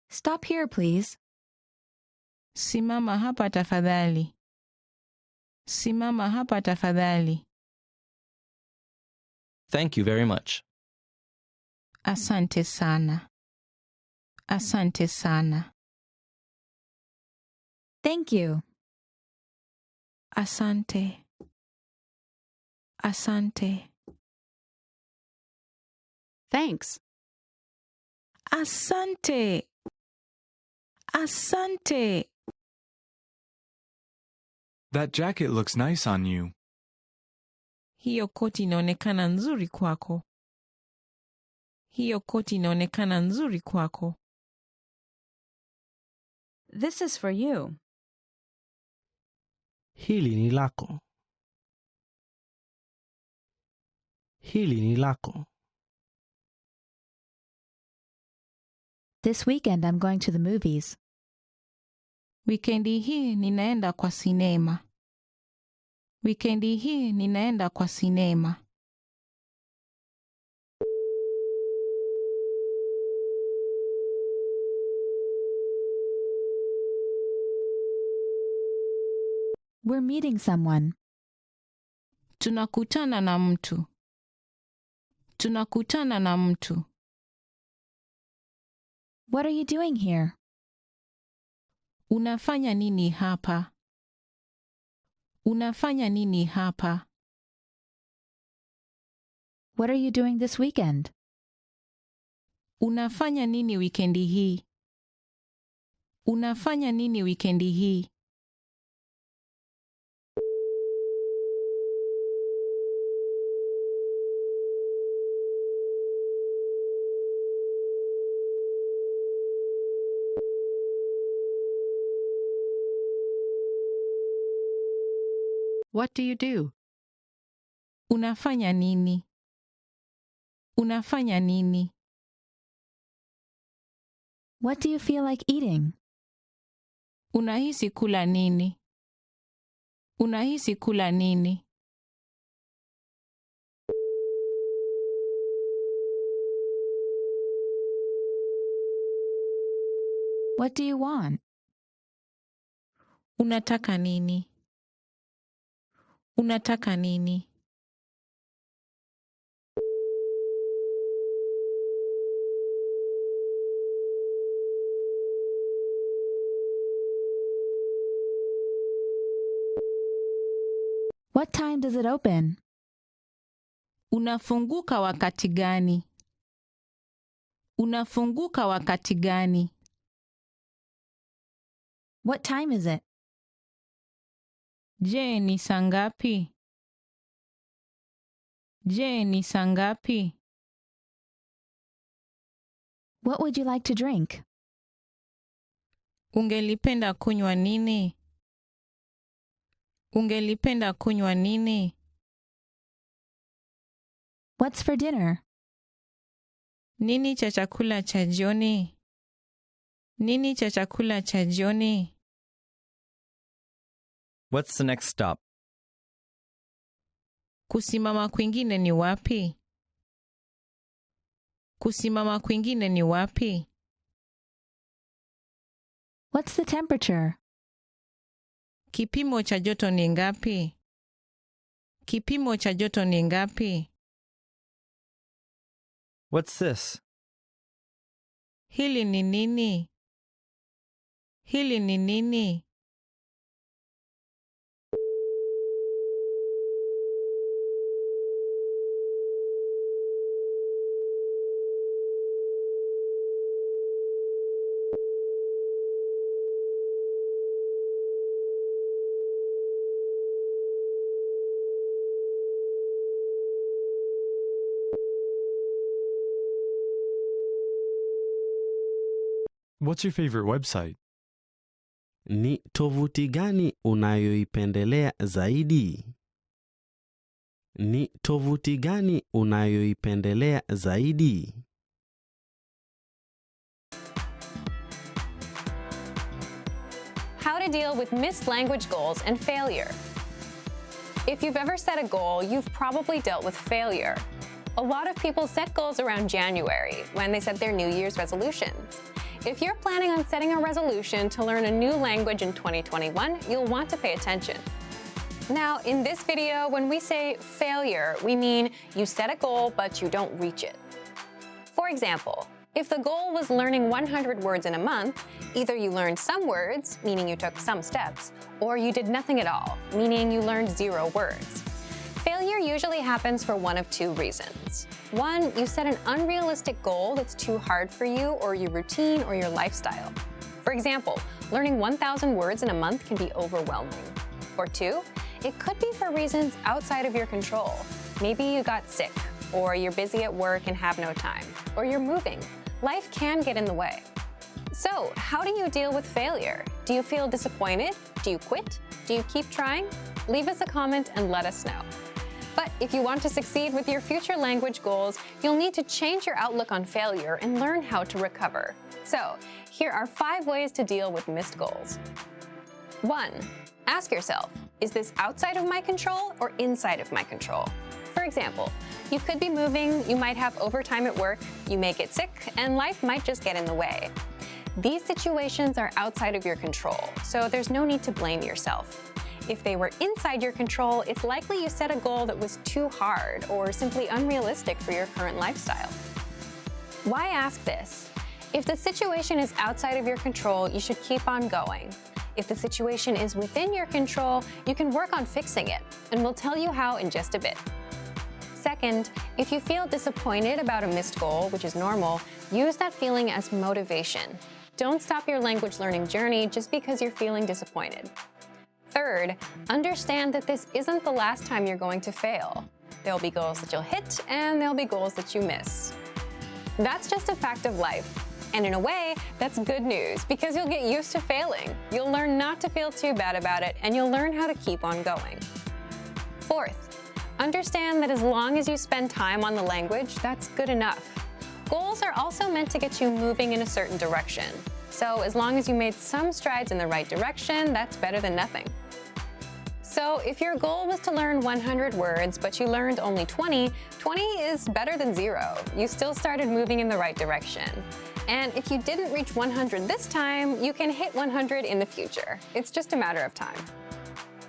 Stop here, please. Simama hapa tafadhali. Simama hapa tafadhali. Thank you very much. Asante sana. Asante sana. Thank you. Asante. Asante. Thanks. Asante. Asante. That jacket looks nice on you. Hiyo koti inaonekana nzuri kwako. Hiyo koti inaonekana nzuri kwako. This is for you. Hili ni lako. Hili ni lako. This weekend I'm going to the movies. Wikendi hii ninaenda kwa sinema. Wikendi hii ninaenda kwa sinema. We're meeting someone. Tunakutana na mtu. Tunakutana na mtu. What are you doing here? Unafanya nini hapa? Unafanya nini hapa? What are you doing this weekend? Unafanya nini wikendi hii? Unafanya nini wikendi hii? What do you do? Unafanya nini? Unafanya nini? What do you feel like eating? Unahisi kula nini? Unahisi kula nini? What do you want? Unataka nini? Unataka nini? What time does it open? Unafunguka wakati gani? Unafunguka wakati gani? What time is it? Je, ni saa ngapi? Je, ni saa ngapi? What would you like to drink? Ungelipenda kunywa nini? Ungelipenda kunywa nini? What's for dinner? Nini cha chakula cha jioni? Nini cha chakula cha jioni? What's the next stop? Kusimama kwingine ni wapi? Kusimama kwingine ni wapi? What's the temperature? Kipimo cha joto ni ngapi? Kipimo cha joto ni ngapi? What's this? Hili ni nini? Hili ni nini? What's your favorite website? Ni tovuti gani unayoipendelea zaidi? Ni tovuti gani unayoipendelea zaidi? How to deal with missed language goals and failure. If you've ever set a goal, you've probably dealt with failure. A lot of people set goals around January when they set their New Year's resolutions. If you're planning on setting a resolution to learn a new language in 2021, you'll want to pay attention. Now, in this video, when we say failure, we mean you set a goal, but you don't reach it. For example, if the goal was learning 100 words in a month, either you learned some words, meaning you took some steps, or you did nothing at all, meaning you learned 0 words. Failure usually happens for one of 2 reasons. One, you set an unrealistic goal that's too hard for you or your routine or your lifestyle. For example, learning 1,000 words in a month can be overwhelming. Or 2, it could be for reasons outside of your control. Maybe you got sick, or you're busy at work and have no time, or you're moving. Life can get in the way. So, how do you deal with failure? Do you feel disappointed? Do you quit? Do you keep trying? Leave us a comment and let us know. But if you want to succeed with your future language goals, you'll need to change your outlook on failure and learn how to recover. So, here are 5 ways to deal with missed goals. 1. Ask yourself, Is this outside of my control or inside of my control? For example, you could be moving, you might have overtime at work, you may get sick, and life might just get in the way. These situations are outside of your control, so there's no need to blame yourself. If they were inside your control, it's likely you set a goal that was too hard or simply unrealistic for your current lifestyle. Why ask this? If the situation is outside of your control, you should keep on going. If the situation is within your control, you can work on fixing it, and we'll tell you how in just a bit. Second, if you feel disappointed about a missed goal, which is normal, use that feeling as motivation. Don't stop your language learning journey just because you're feeling disappointed. Third, understand that this isn't the last time you're going to fail. There'll be goals that you'll hit, and there'll be goals that you miss. That's just a fact of life. And in a way, that's good news because you'll get used to failing. You'll learn not to feel too bad about it, and you'll learn how to keep on going. Fourth, understand that as long as you spend time on the language, that's good enough. Goals are also meant to get you moving in a certain direction. So as long as you made some strides in the right direction, that's better than nothing. So if your goal was to learn 100 words, but you learned only 20, 20 is better than 0. You still started moving in the right direction. And if you didn't reach 100 this time, you can hit 100 in the future. It's just a matter of time.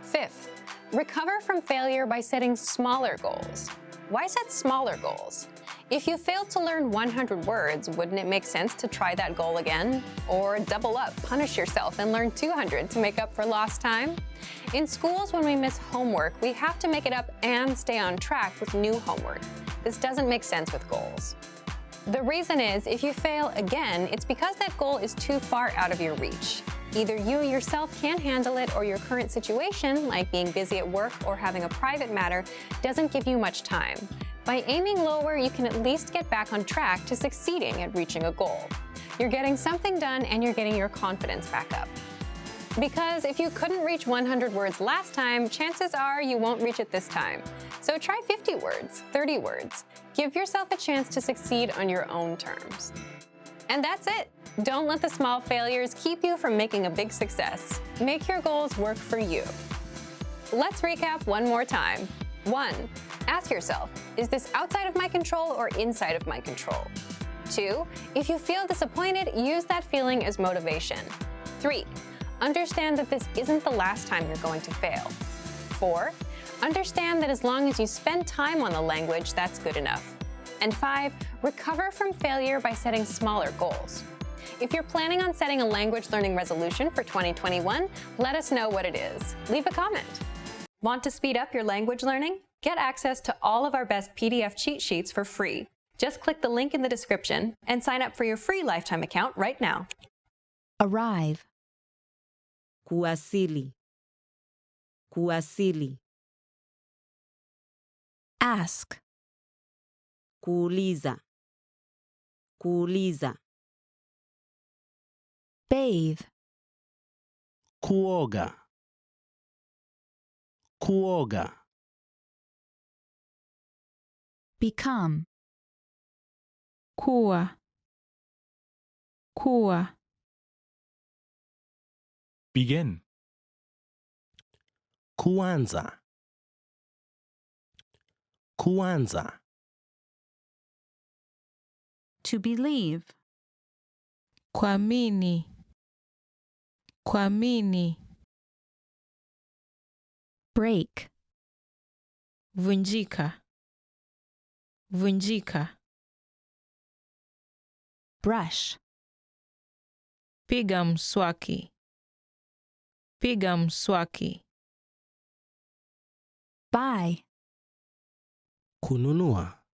Fifth, recover from failure by setting smaller goals. Why set smaller goals? If you failed to learn 100 words, wouldn't it make sense to try that goal again? Or double up, punish yourself, and learn 200 to make up for lost time? In schools, when we miss homework, we have to make it up and stay on track with new homework. This doesn't make sense with goals. The reason is, if you fail again, it's because that goal is too far out of your reach. Either you yourself can't handle it, or your current situation, like being busy at work or having a private matter, doesn't give you much time. By aiming lower, you can at least get back on track to succeeding at reaching a goal. You're getting something done, and you're getting your confidence back up. Because if you couldn't reach 100 words last time, chances are you won't reach it this time. So try 50 words, 30 words. Give yourself a chance to succeed on your own terms. And that's it. Don't let the small failures keep you from making a big success. Make your goals work for you. Let's recap one more time. 1. Ask yourself, is this outside of my control or inside of my control? 2. If you feel disappointed, use that feeling as motivation. 3. Understand that this isn't the last time you're going to fail. 4. Understand that as long as you spend time on the language, that's good enough. And 5. Recover from failure by setting smaller goals. If you're planning on setting a language learning resolution for 2021, let us know what it is. Leave a comment. Want to speed up your language learning? Get access to all of our best PDF cheat sheets for free. Just click the link in the description and sign up for your free lifetime account right now. Arrive. Kuwasili. Kuwasili. Ask. Kuuliza. Kuuliza. Bathe. Kuoga. Kuoga. Become. Kuwa. Kuwa. Begin. Kuanza. Kuanza. To believe. Kuamini. Kuamini. Break. Vunjika. Vunjika. Brush. Piga mswaki. Piga mswaki. Buy. Kununua.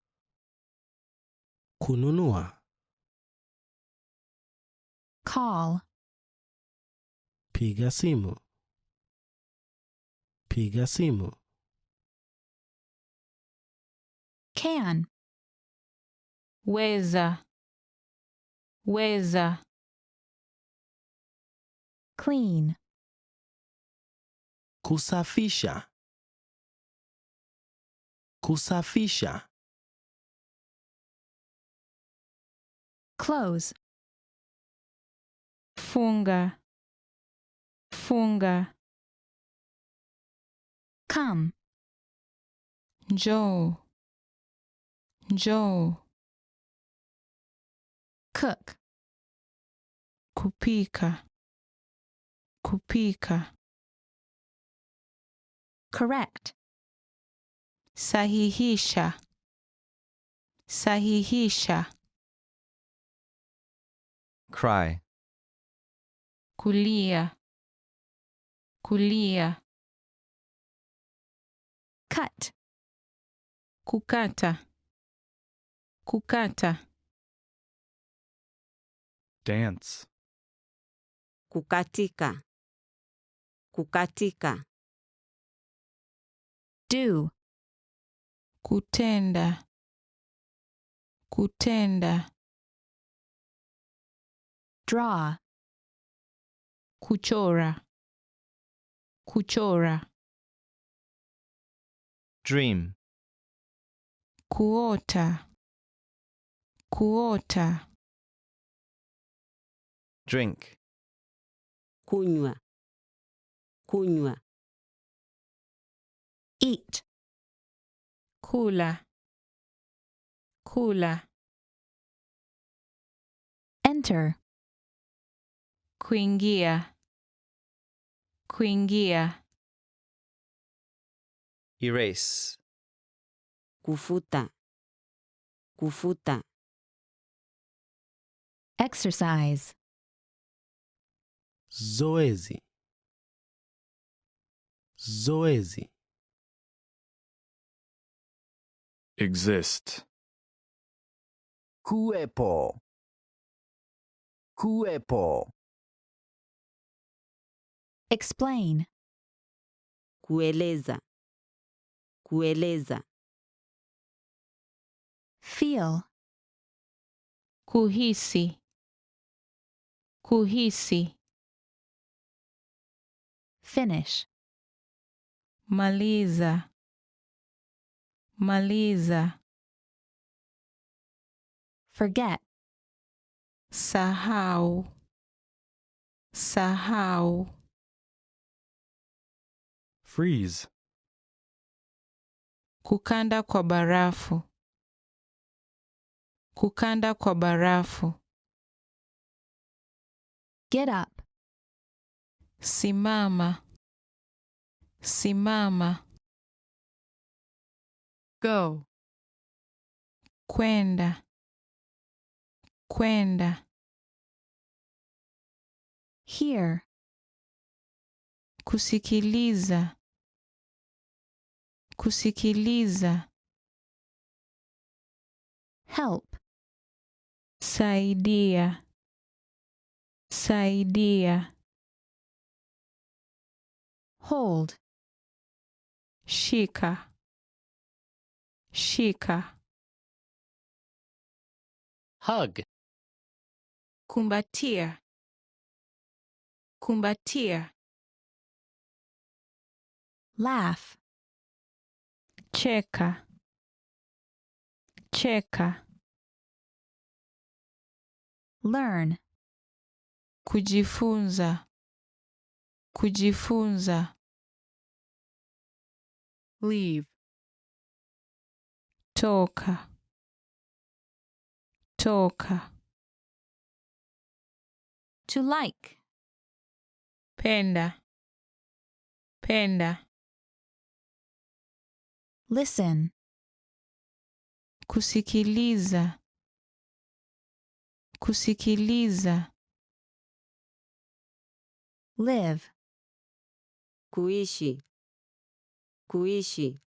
Kununua. Call. Piga simu. Piga simu. Can. Weza. Weza. Clean. Kusafisha. Kusafisha. Close. Funga. Funga. Come. Njoo. Njoo. Cook. Kupika. Kupika. Correct. Sahihisha. Sahihisha. Cry. Kulia. Kulia. Cut. Kukata. Kukata. Dance. Kukatika. Kukatika. Do. Kutenda. Kutenda. Draw. Kuchora. Kuchora. Dream. Kuota. Kuota. Drink. Kunywa. Kunywa. Eat. Kula. Kula. Enter. Kuingia. Kuingia. Erase. Kufuta. Kufuta. Exercise. Zoezi. Zoezi. Exist. Kuwepo. Kuwepo. Explain. Kueleza. Kueleza. Feel. Kuhisi. Kuhisi. Finish. Maliza. Maliza. Forget. Sahau. Sahau. Freeze. Kukanda kwa barafu. Kukanda kwa barafu. Get up. Simama. Simama. Go. Kwenda. Kwenda. Hear. Kusikiliza. Kusikiliza. Help. Saidia. Saidia. Hold. Shika. Shika. Hug. Kumbatia. Kumbatia. Laugh. Cheka. Cheka. Learn. Kujifunza. Kujifunza. Leave. Toka. Toka. To like. Penda. Penda. Listen. Kusikiliza. Kusikiliza. Live. Kuishi. Kuishi.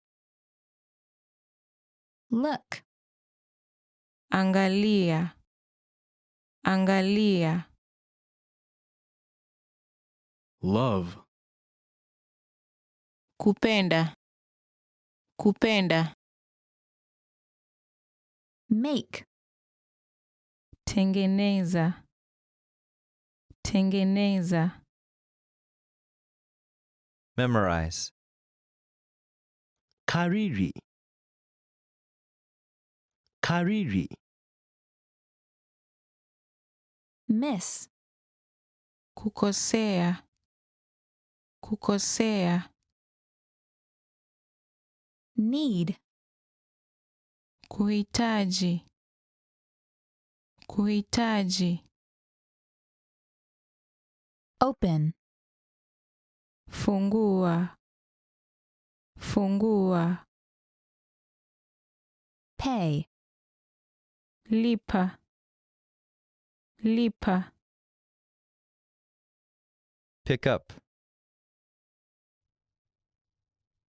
Look. Angalia. Angalia. Love. Kupenda. Kupenda. Make. Tengeneza. Tengeneza. Memorize. Kariri. Kariri. Miss. Kukosea. Kukosea. Need. Kuhitaji. Kuhitaji. Open. Fungua. Fungua. Pay. Lipa. Lipa. Pick up.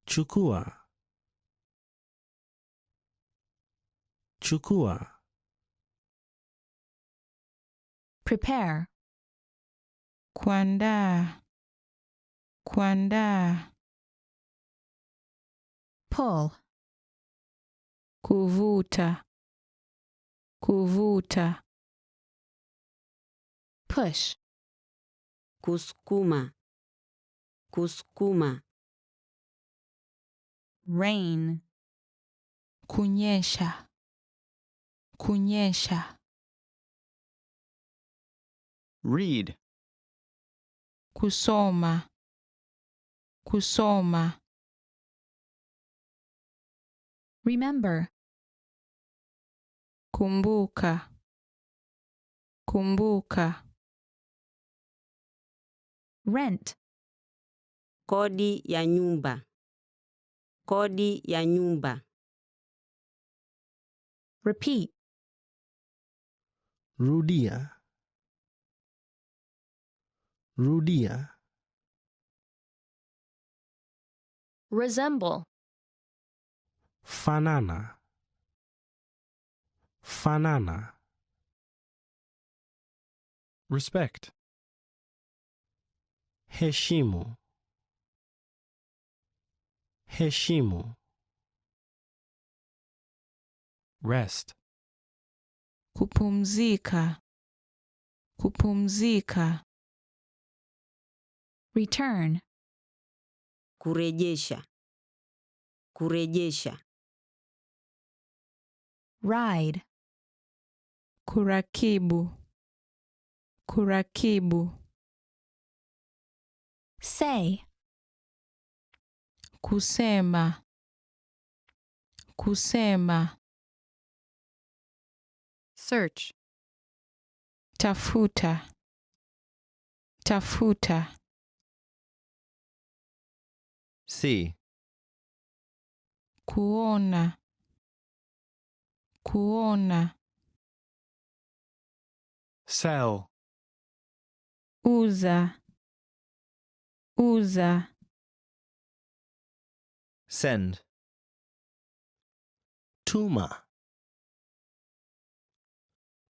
Chukua. Chukua. Prepare. Kuandaa. Kuandaa. Pull. Kuvuta. Kuvuta. Push. Kusukuma. Kusukuma. Rain. Kunyesha. Kunyesha. Read. Kusoma. Kusoma. Remember. Kumbuka. Kumbuka. Rent. Kodi ya nyumba. Kodi ya nyumba. Repeat. Rudia. Rudia. Resemble. Fanana. Fanana. Respect. Heshimu. Heshimu. Rest. Kupumzika. Kupumzika. Return. Kurejesha. Kurejesha. Ride. Kurakibu. Kurakibu. Say. Kusema. Kusema. Search. Tafuta. Tafuta. See. Kuona. Kuona. Sell. Uza. Uza. Send. Tuma.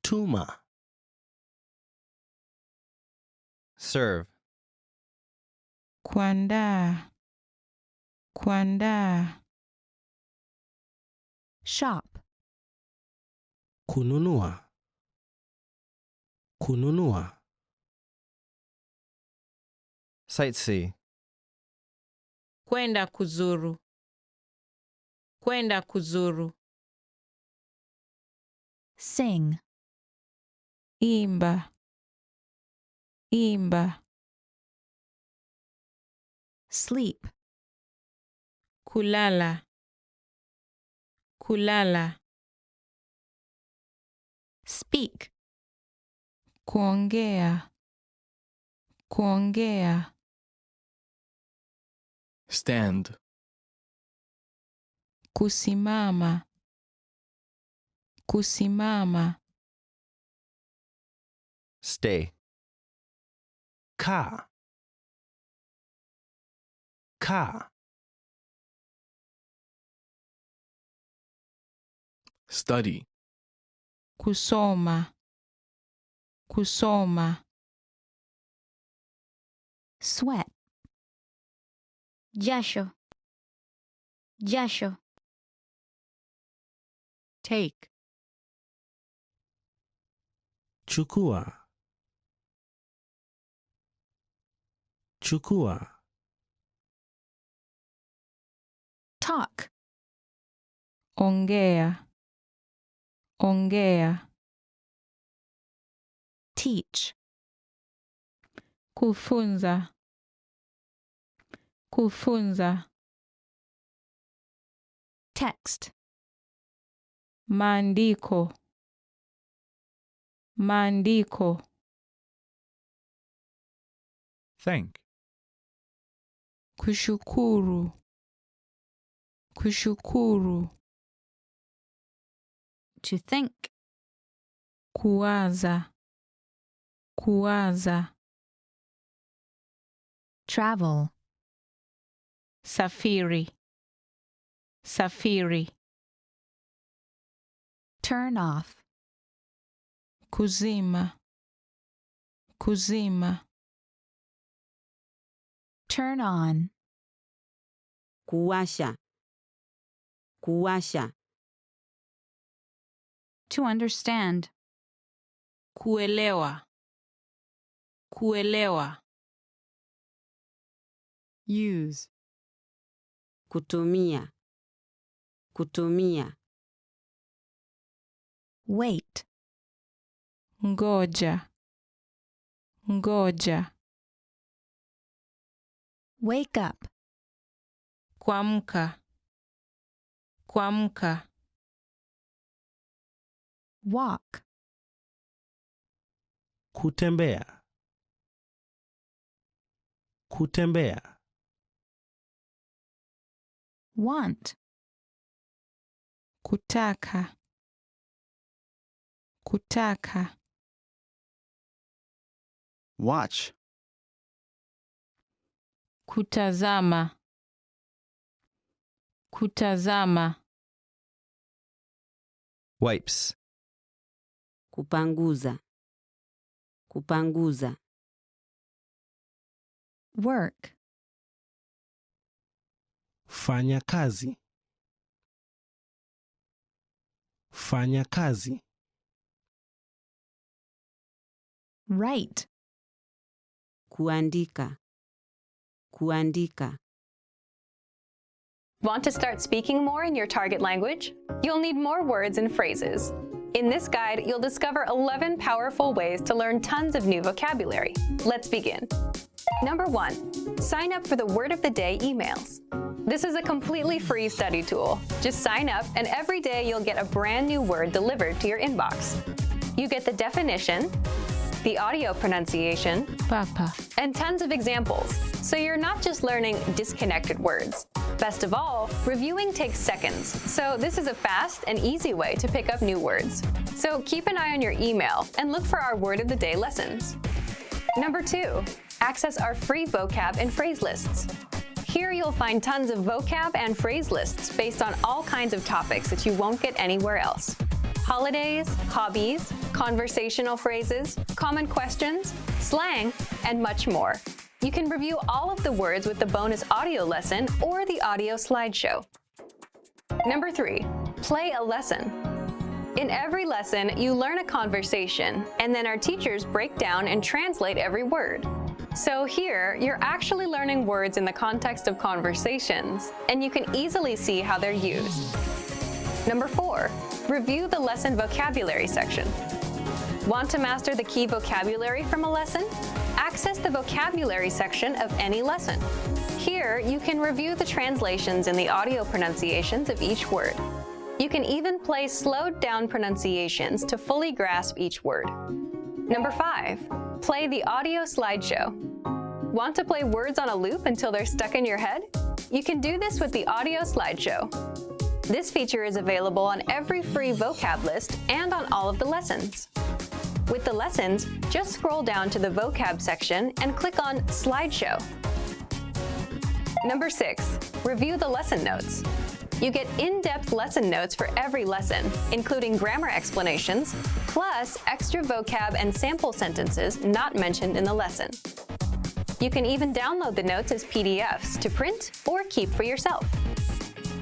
Tuma. Serve. Kuandaa. Kuandaa. Shop. Kununua. Kununua. Sightsee. Kwenda kuzuru. Kwenda kuzuru. Sing. Imba. Imba. Sleep. Kulala. Kulala. Speak. Kuongea. Kuongea. Stand. Kusimama. Kusimama. Stay. Kaa. Kaa. Study. Kusoma. Kusoma. Sweat. Jasho. Jasho. Take. Chukua. Chukua. Talk. Ongea. Ongea. Teach. Kufunza. Kufunza. Text. Maandiko. Maandiko. Thank. Kushukuru. Kushukuru. To think. Kuwaza. Kuwaza. Travel. Safiri. Safiri. Turn off. Kuzima. Kuzima. Turn on. Kuwasha. Kuwasha. To understand. Kuelewa. Kuelewa. Use. Kutumia. Kutumia. Wait. Ngoja. Ngoja. Wake up. Kuamka. Kuamka. Walk. Kutembea. Kutembea. Want. Kutaka. Kutaka. Watch. Kutazama. Kutazama. Wipes. Kupanguza. Kupanguza. Work. Fanya kazi. Fanya kazi. Write. Kuandika. Kuandika. Want to start speaking more in your target language? You'll need more words and phrases. In this guide, you'll discover 11 powerful ways to learn tons of new vocabulary. Let's begin. Number 1, sign up for the Word of the Day emails. This is a completely free study tool. Just sign up, and every day you'll get a brand new word delivered to your inbox. You get the definition, the audio pronunciation, Papa. and tons of examples, so you're not just learning disconnected words. Best of all, reviewing takes seconds, so this is a fast and easy way to pick up new words. So keep an eye on your email and look for our Word of the Day lessons. Number 2, access our free vocab and phrase lists. Here you'll find tons of vocab and phrase lists based on all kinds of topics that you won't get anywhere else. Holidays, hobbies, conversational phrases, common questions, slang, and much more. You can review all of the words with the bonus audio lesson or the audio slideshow. Number 3, play a lesson. In every lesson, you learn a conversation, and then our teachers break down and translate every word. So here, you're actually learning words in the context of conversations, and you can easily see how they're used. Number 4, review the lesson vocabulary section. Want to master the key vocabulary from a lesson? Access the vocabulary section of any lesson. Here, you can review the translations and the audio pronunciations of each word. You can even play slowed down pronunciations to fully grasp each word. Number 5, play the audio slideshow. Want to play words on a loop until they're stuck in your head? You can do this with the audio slideshow. This feature is available on every free vocab list and on all of the lessons. With the lessons, just scroll down to the vocab section and click on Slideshow. Number 6, review the lesson notes. You get in-depth lesson notes for every lesson, including grammar explanations, plus extra vocab and sample sentences not mentioned in the lesson. You can even download the notes as PDFs to print or keep for yourself.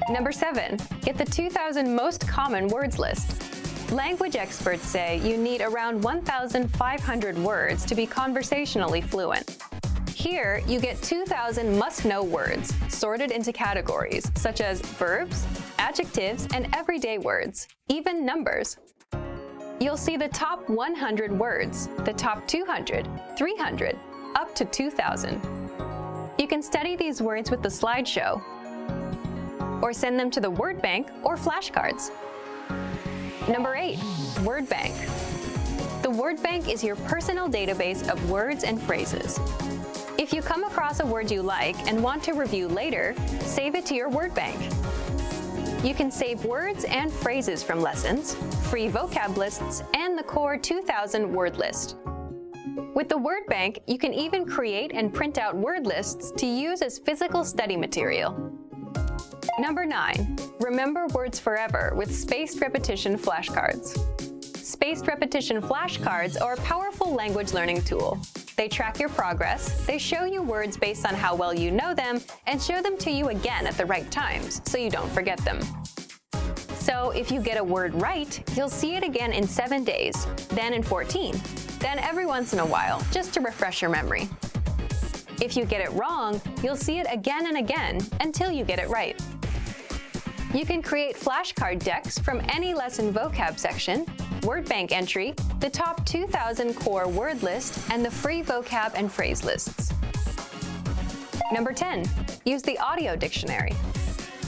Number 7, get the 2,000 most common words list. Language experts say you need around 1,500 words to be conversationally fluent. Here, you get 2,000 must-know words, sorted into categories such as verbs, adjectives, and everyday words, even numbers. You'll see the top 100 words, the top 200, 300, up to 2,000. You can study these words with the slideshow. or send them to the word bank or flashcards. Number 8, word bank. The word bank is your personal database of words and phrases. If you come across a word you like and want to review later, save it to your word bank. You can save words and phrases from lessons, free vocab lists, and the core 2000 word list. With the word bank, you can even create and print out word lists to use as physical study material. Number 9, remember words forever with spaced repetition flashcards. Spaced repetition flashcards are a powerful language learning tool. They track your progress, they show you words based on how well you know them, and show them to you again at the right times, so you don't forget them. So if you get a word right, you'll see it again in 7 days, then in 14, then every once in a while, just to refresh your memory. If you get it wrong, you'll see it again and again until you get it right. You can create flashcard decks from any lesson vocab section, word bank entry, the top 2000 core word list, and the free vocab and phrase lists. Number 10, use the audio dictionary.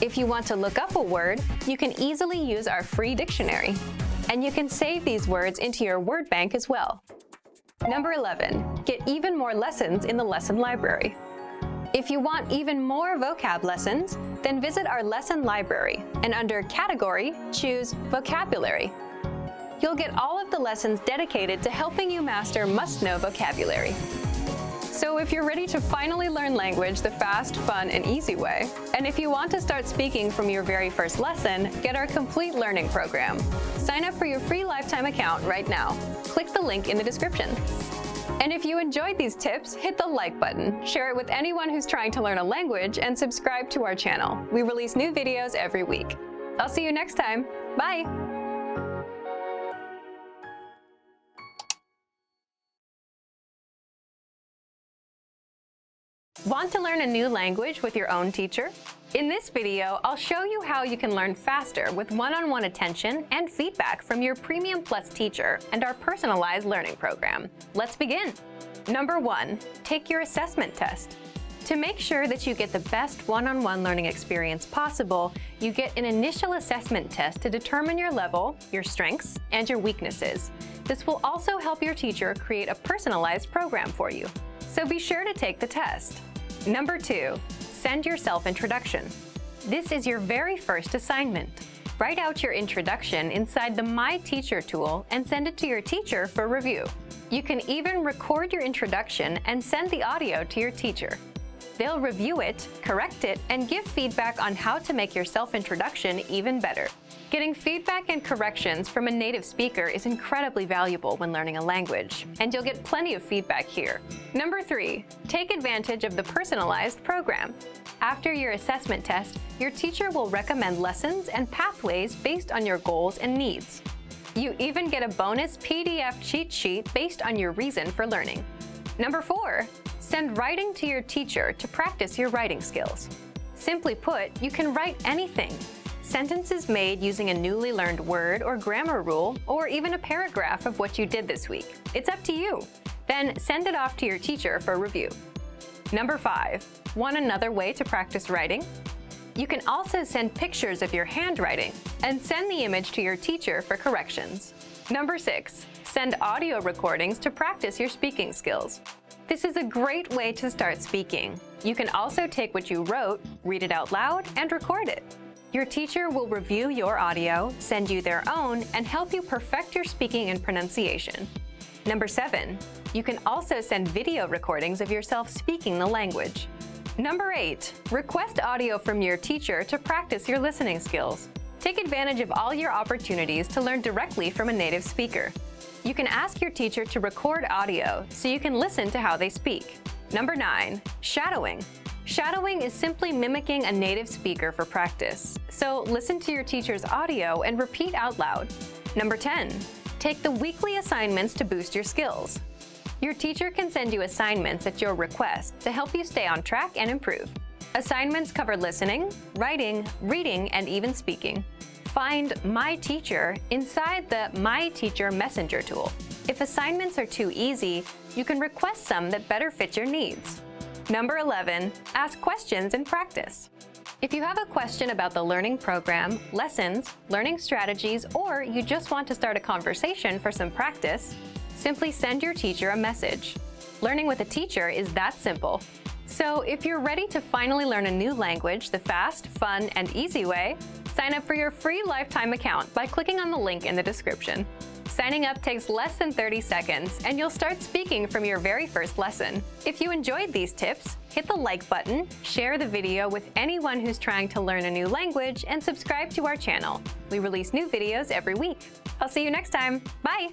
If you want to look up a word, you can easily use our free dictionary. And you can save these words into your word bank as well. Number 11, get even more lessons in the lesson library. If you want even more vocab lessons, then visit our lesson library, and under Category, choose Vocabulary. You'll get all of the lessons dedicated to helping you master must-know vocabulary. So if you're ready to finally learn language the fast, fun, and easy way, and if you want to start speaking from your very first lesson, get our complete learning program. Sign up for your free lifetime account right now. Click the link in the description. And if you enjoyed these tips, hit the like button, share it with anyone who's trying to learn a language, and subscribe to our channel. We release new videos every week. I'll see you next time. Bye! Want to learn a new language with your own teacher? In this video, I'll show you how you can learn faster with one-on-one attention and feedback from your Premium Plus teacher and our personalized learning program. Let's begin. Number 1, take your assessment test. To make sure that you get the best one-on-one learning experience possible, you get an initial assessment test to determine your level, your strengths, and your weaknesses. This will also help your teacher create a personalized program for you. So be sure to take the test. Number 2, send your self-introduction. This is your very first assignment. Write out your introduction inside the My Teacher tool and send it to your teacher for review. You can even record your introduction and send the audio to your teacher. They'll review it, correct it, and give feedback on how to make your self-introduction even better. Getting feedback and corrections from a native speaker is incredibly valuable when learning a language, and you'll get plenty of feedback here. Number 3, take advantage of the personalized program. After your assessment test, your teacher will recommend lessons and pathways based on your goals and needs. You even get a bonus PDF cheat sheet based on your reason for learning. Number 4, send writing to your teacher to practice your writing skills. Simply put, you can write anything. Sentences made using a newly learned word or grammar rule, or even a paragraph of what you did this week. It's up to you. Then send it off to your teacher for review. Number 5, want another way to practice writing? You can also send pictures of your handwriting and send the image to your teacher for corrections. Number 6, send audio recordings to practice your speaking skills. This is a great way to start speaking. You can also take what you wrote, read it out loud, and record it. Your teacher will review your audio, send you their own, and help you perfect your speaking and pronunciation. Number 7, you can also send video recordings of yourself speaking the language. Number 8, request audio from your teacher to practice your listening skills. Take advantage of all your opportunities to learn directly from a native speaker. You can ask your teacher to record audio so you can listen to how they speak. Number 9, shadowing. Shadowing is simply mimicking a native speaker for practice. So listen to your teacher's audio and repeat out loud. Number 10, take the weekly assignments to boost your skills. Your teacher can send you assignments at your request to help you stay on track and improve. Assignments cover listening, writing, reading, and even speaking. Find My Teacher inside the My Teacher Messenger tool. If assignments are too easy, you can request some that better fit your needs. Number 11, ask questions and practice. If you have a question about the learning program, lessons, learning strategies, or you just want to start a conversation for some practice, simply send your teacher a message. Learning with a teacher is that simple. So if you're ready to finally learn a new language the fast, fun, and easy way, sign up for your free lifetime account by clicking on the link in the description. Signing up takes less than 30 seconds, and you'll start speaking from your very first lesson. If you enjoyed these tips, hit the like button, share the video with anyone who's trying to learn a new language, and subscribe to our channel. We release new videos every week. I'll see you next time. Bye!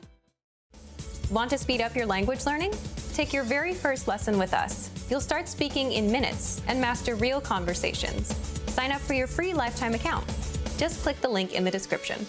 Want to speed up your language learning? Take your very first lesson with us. You'll start speaking in minutes and master real conversations. Sign up for your free lifetime account. Just click the link in the description.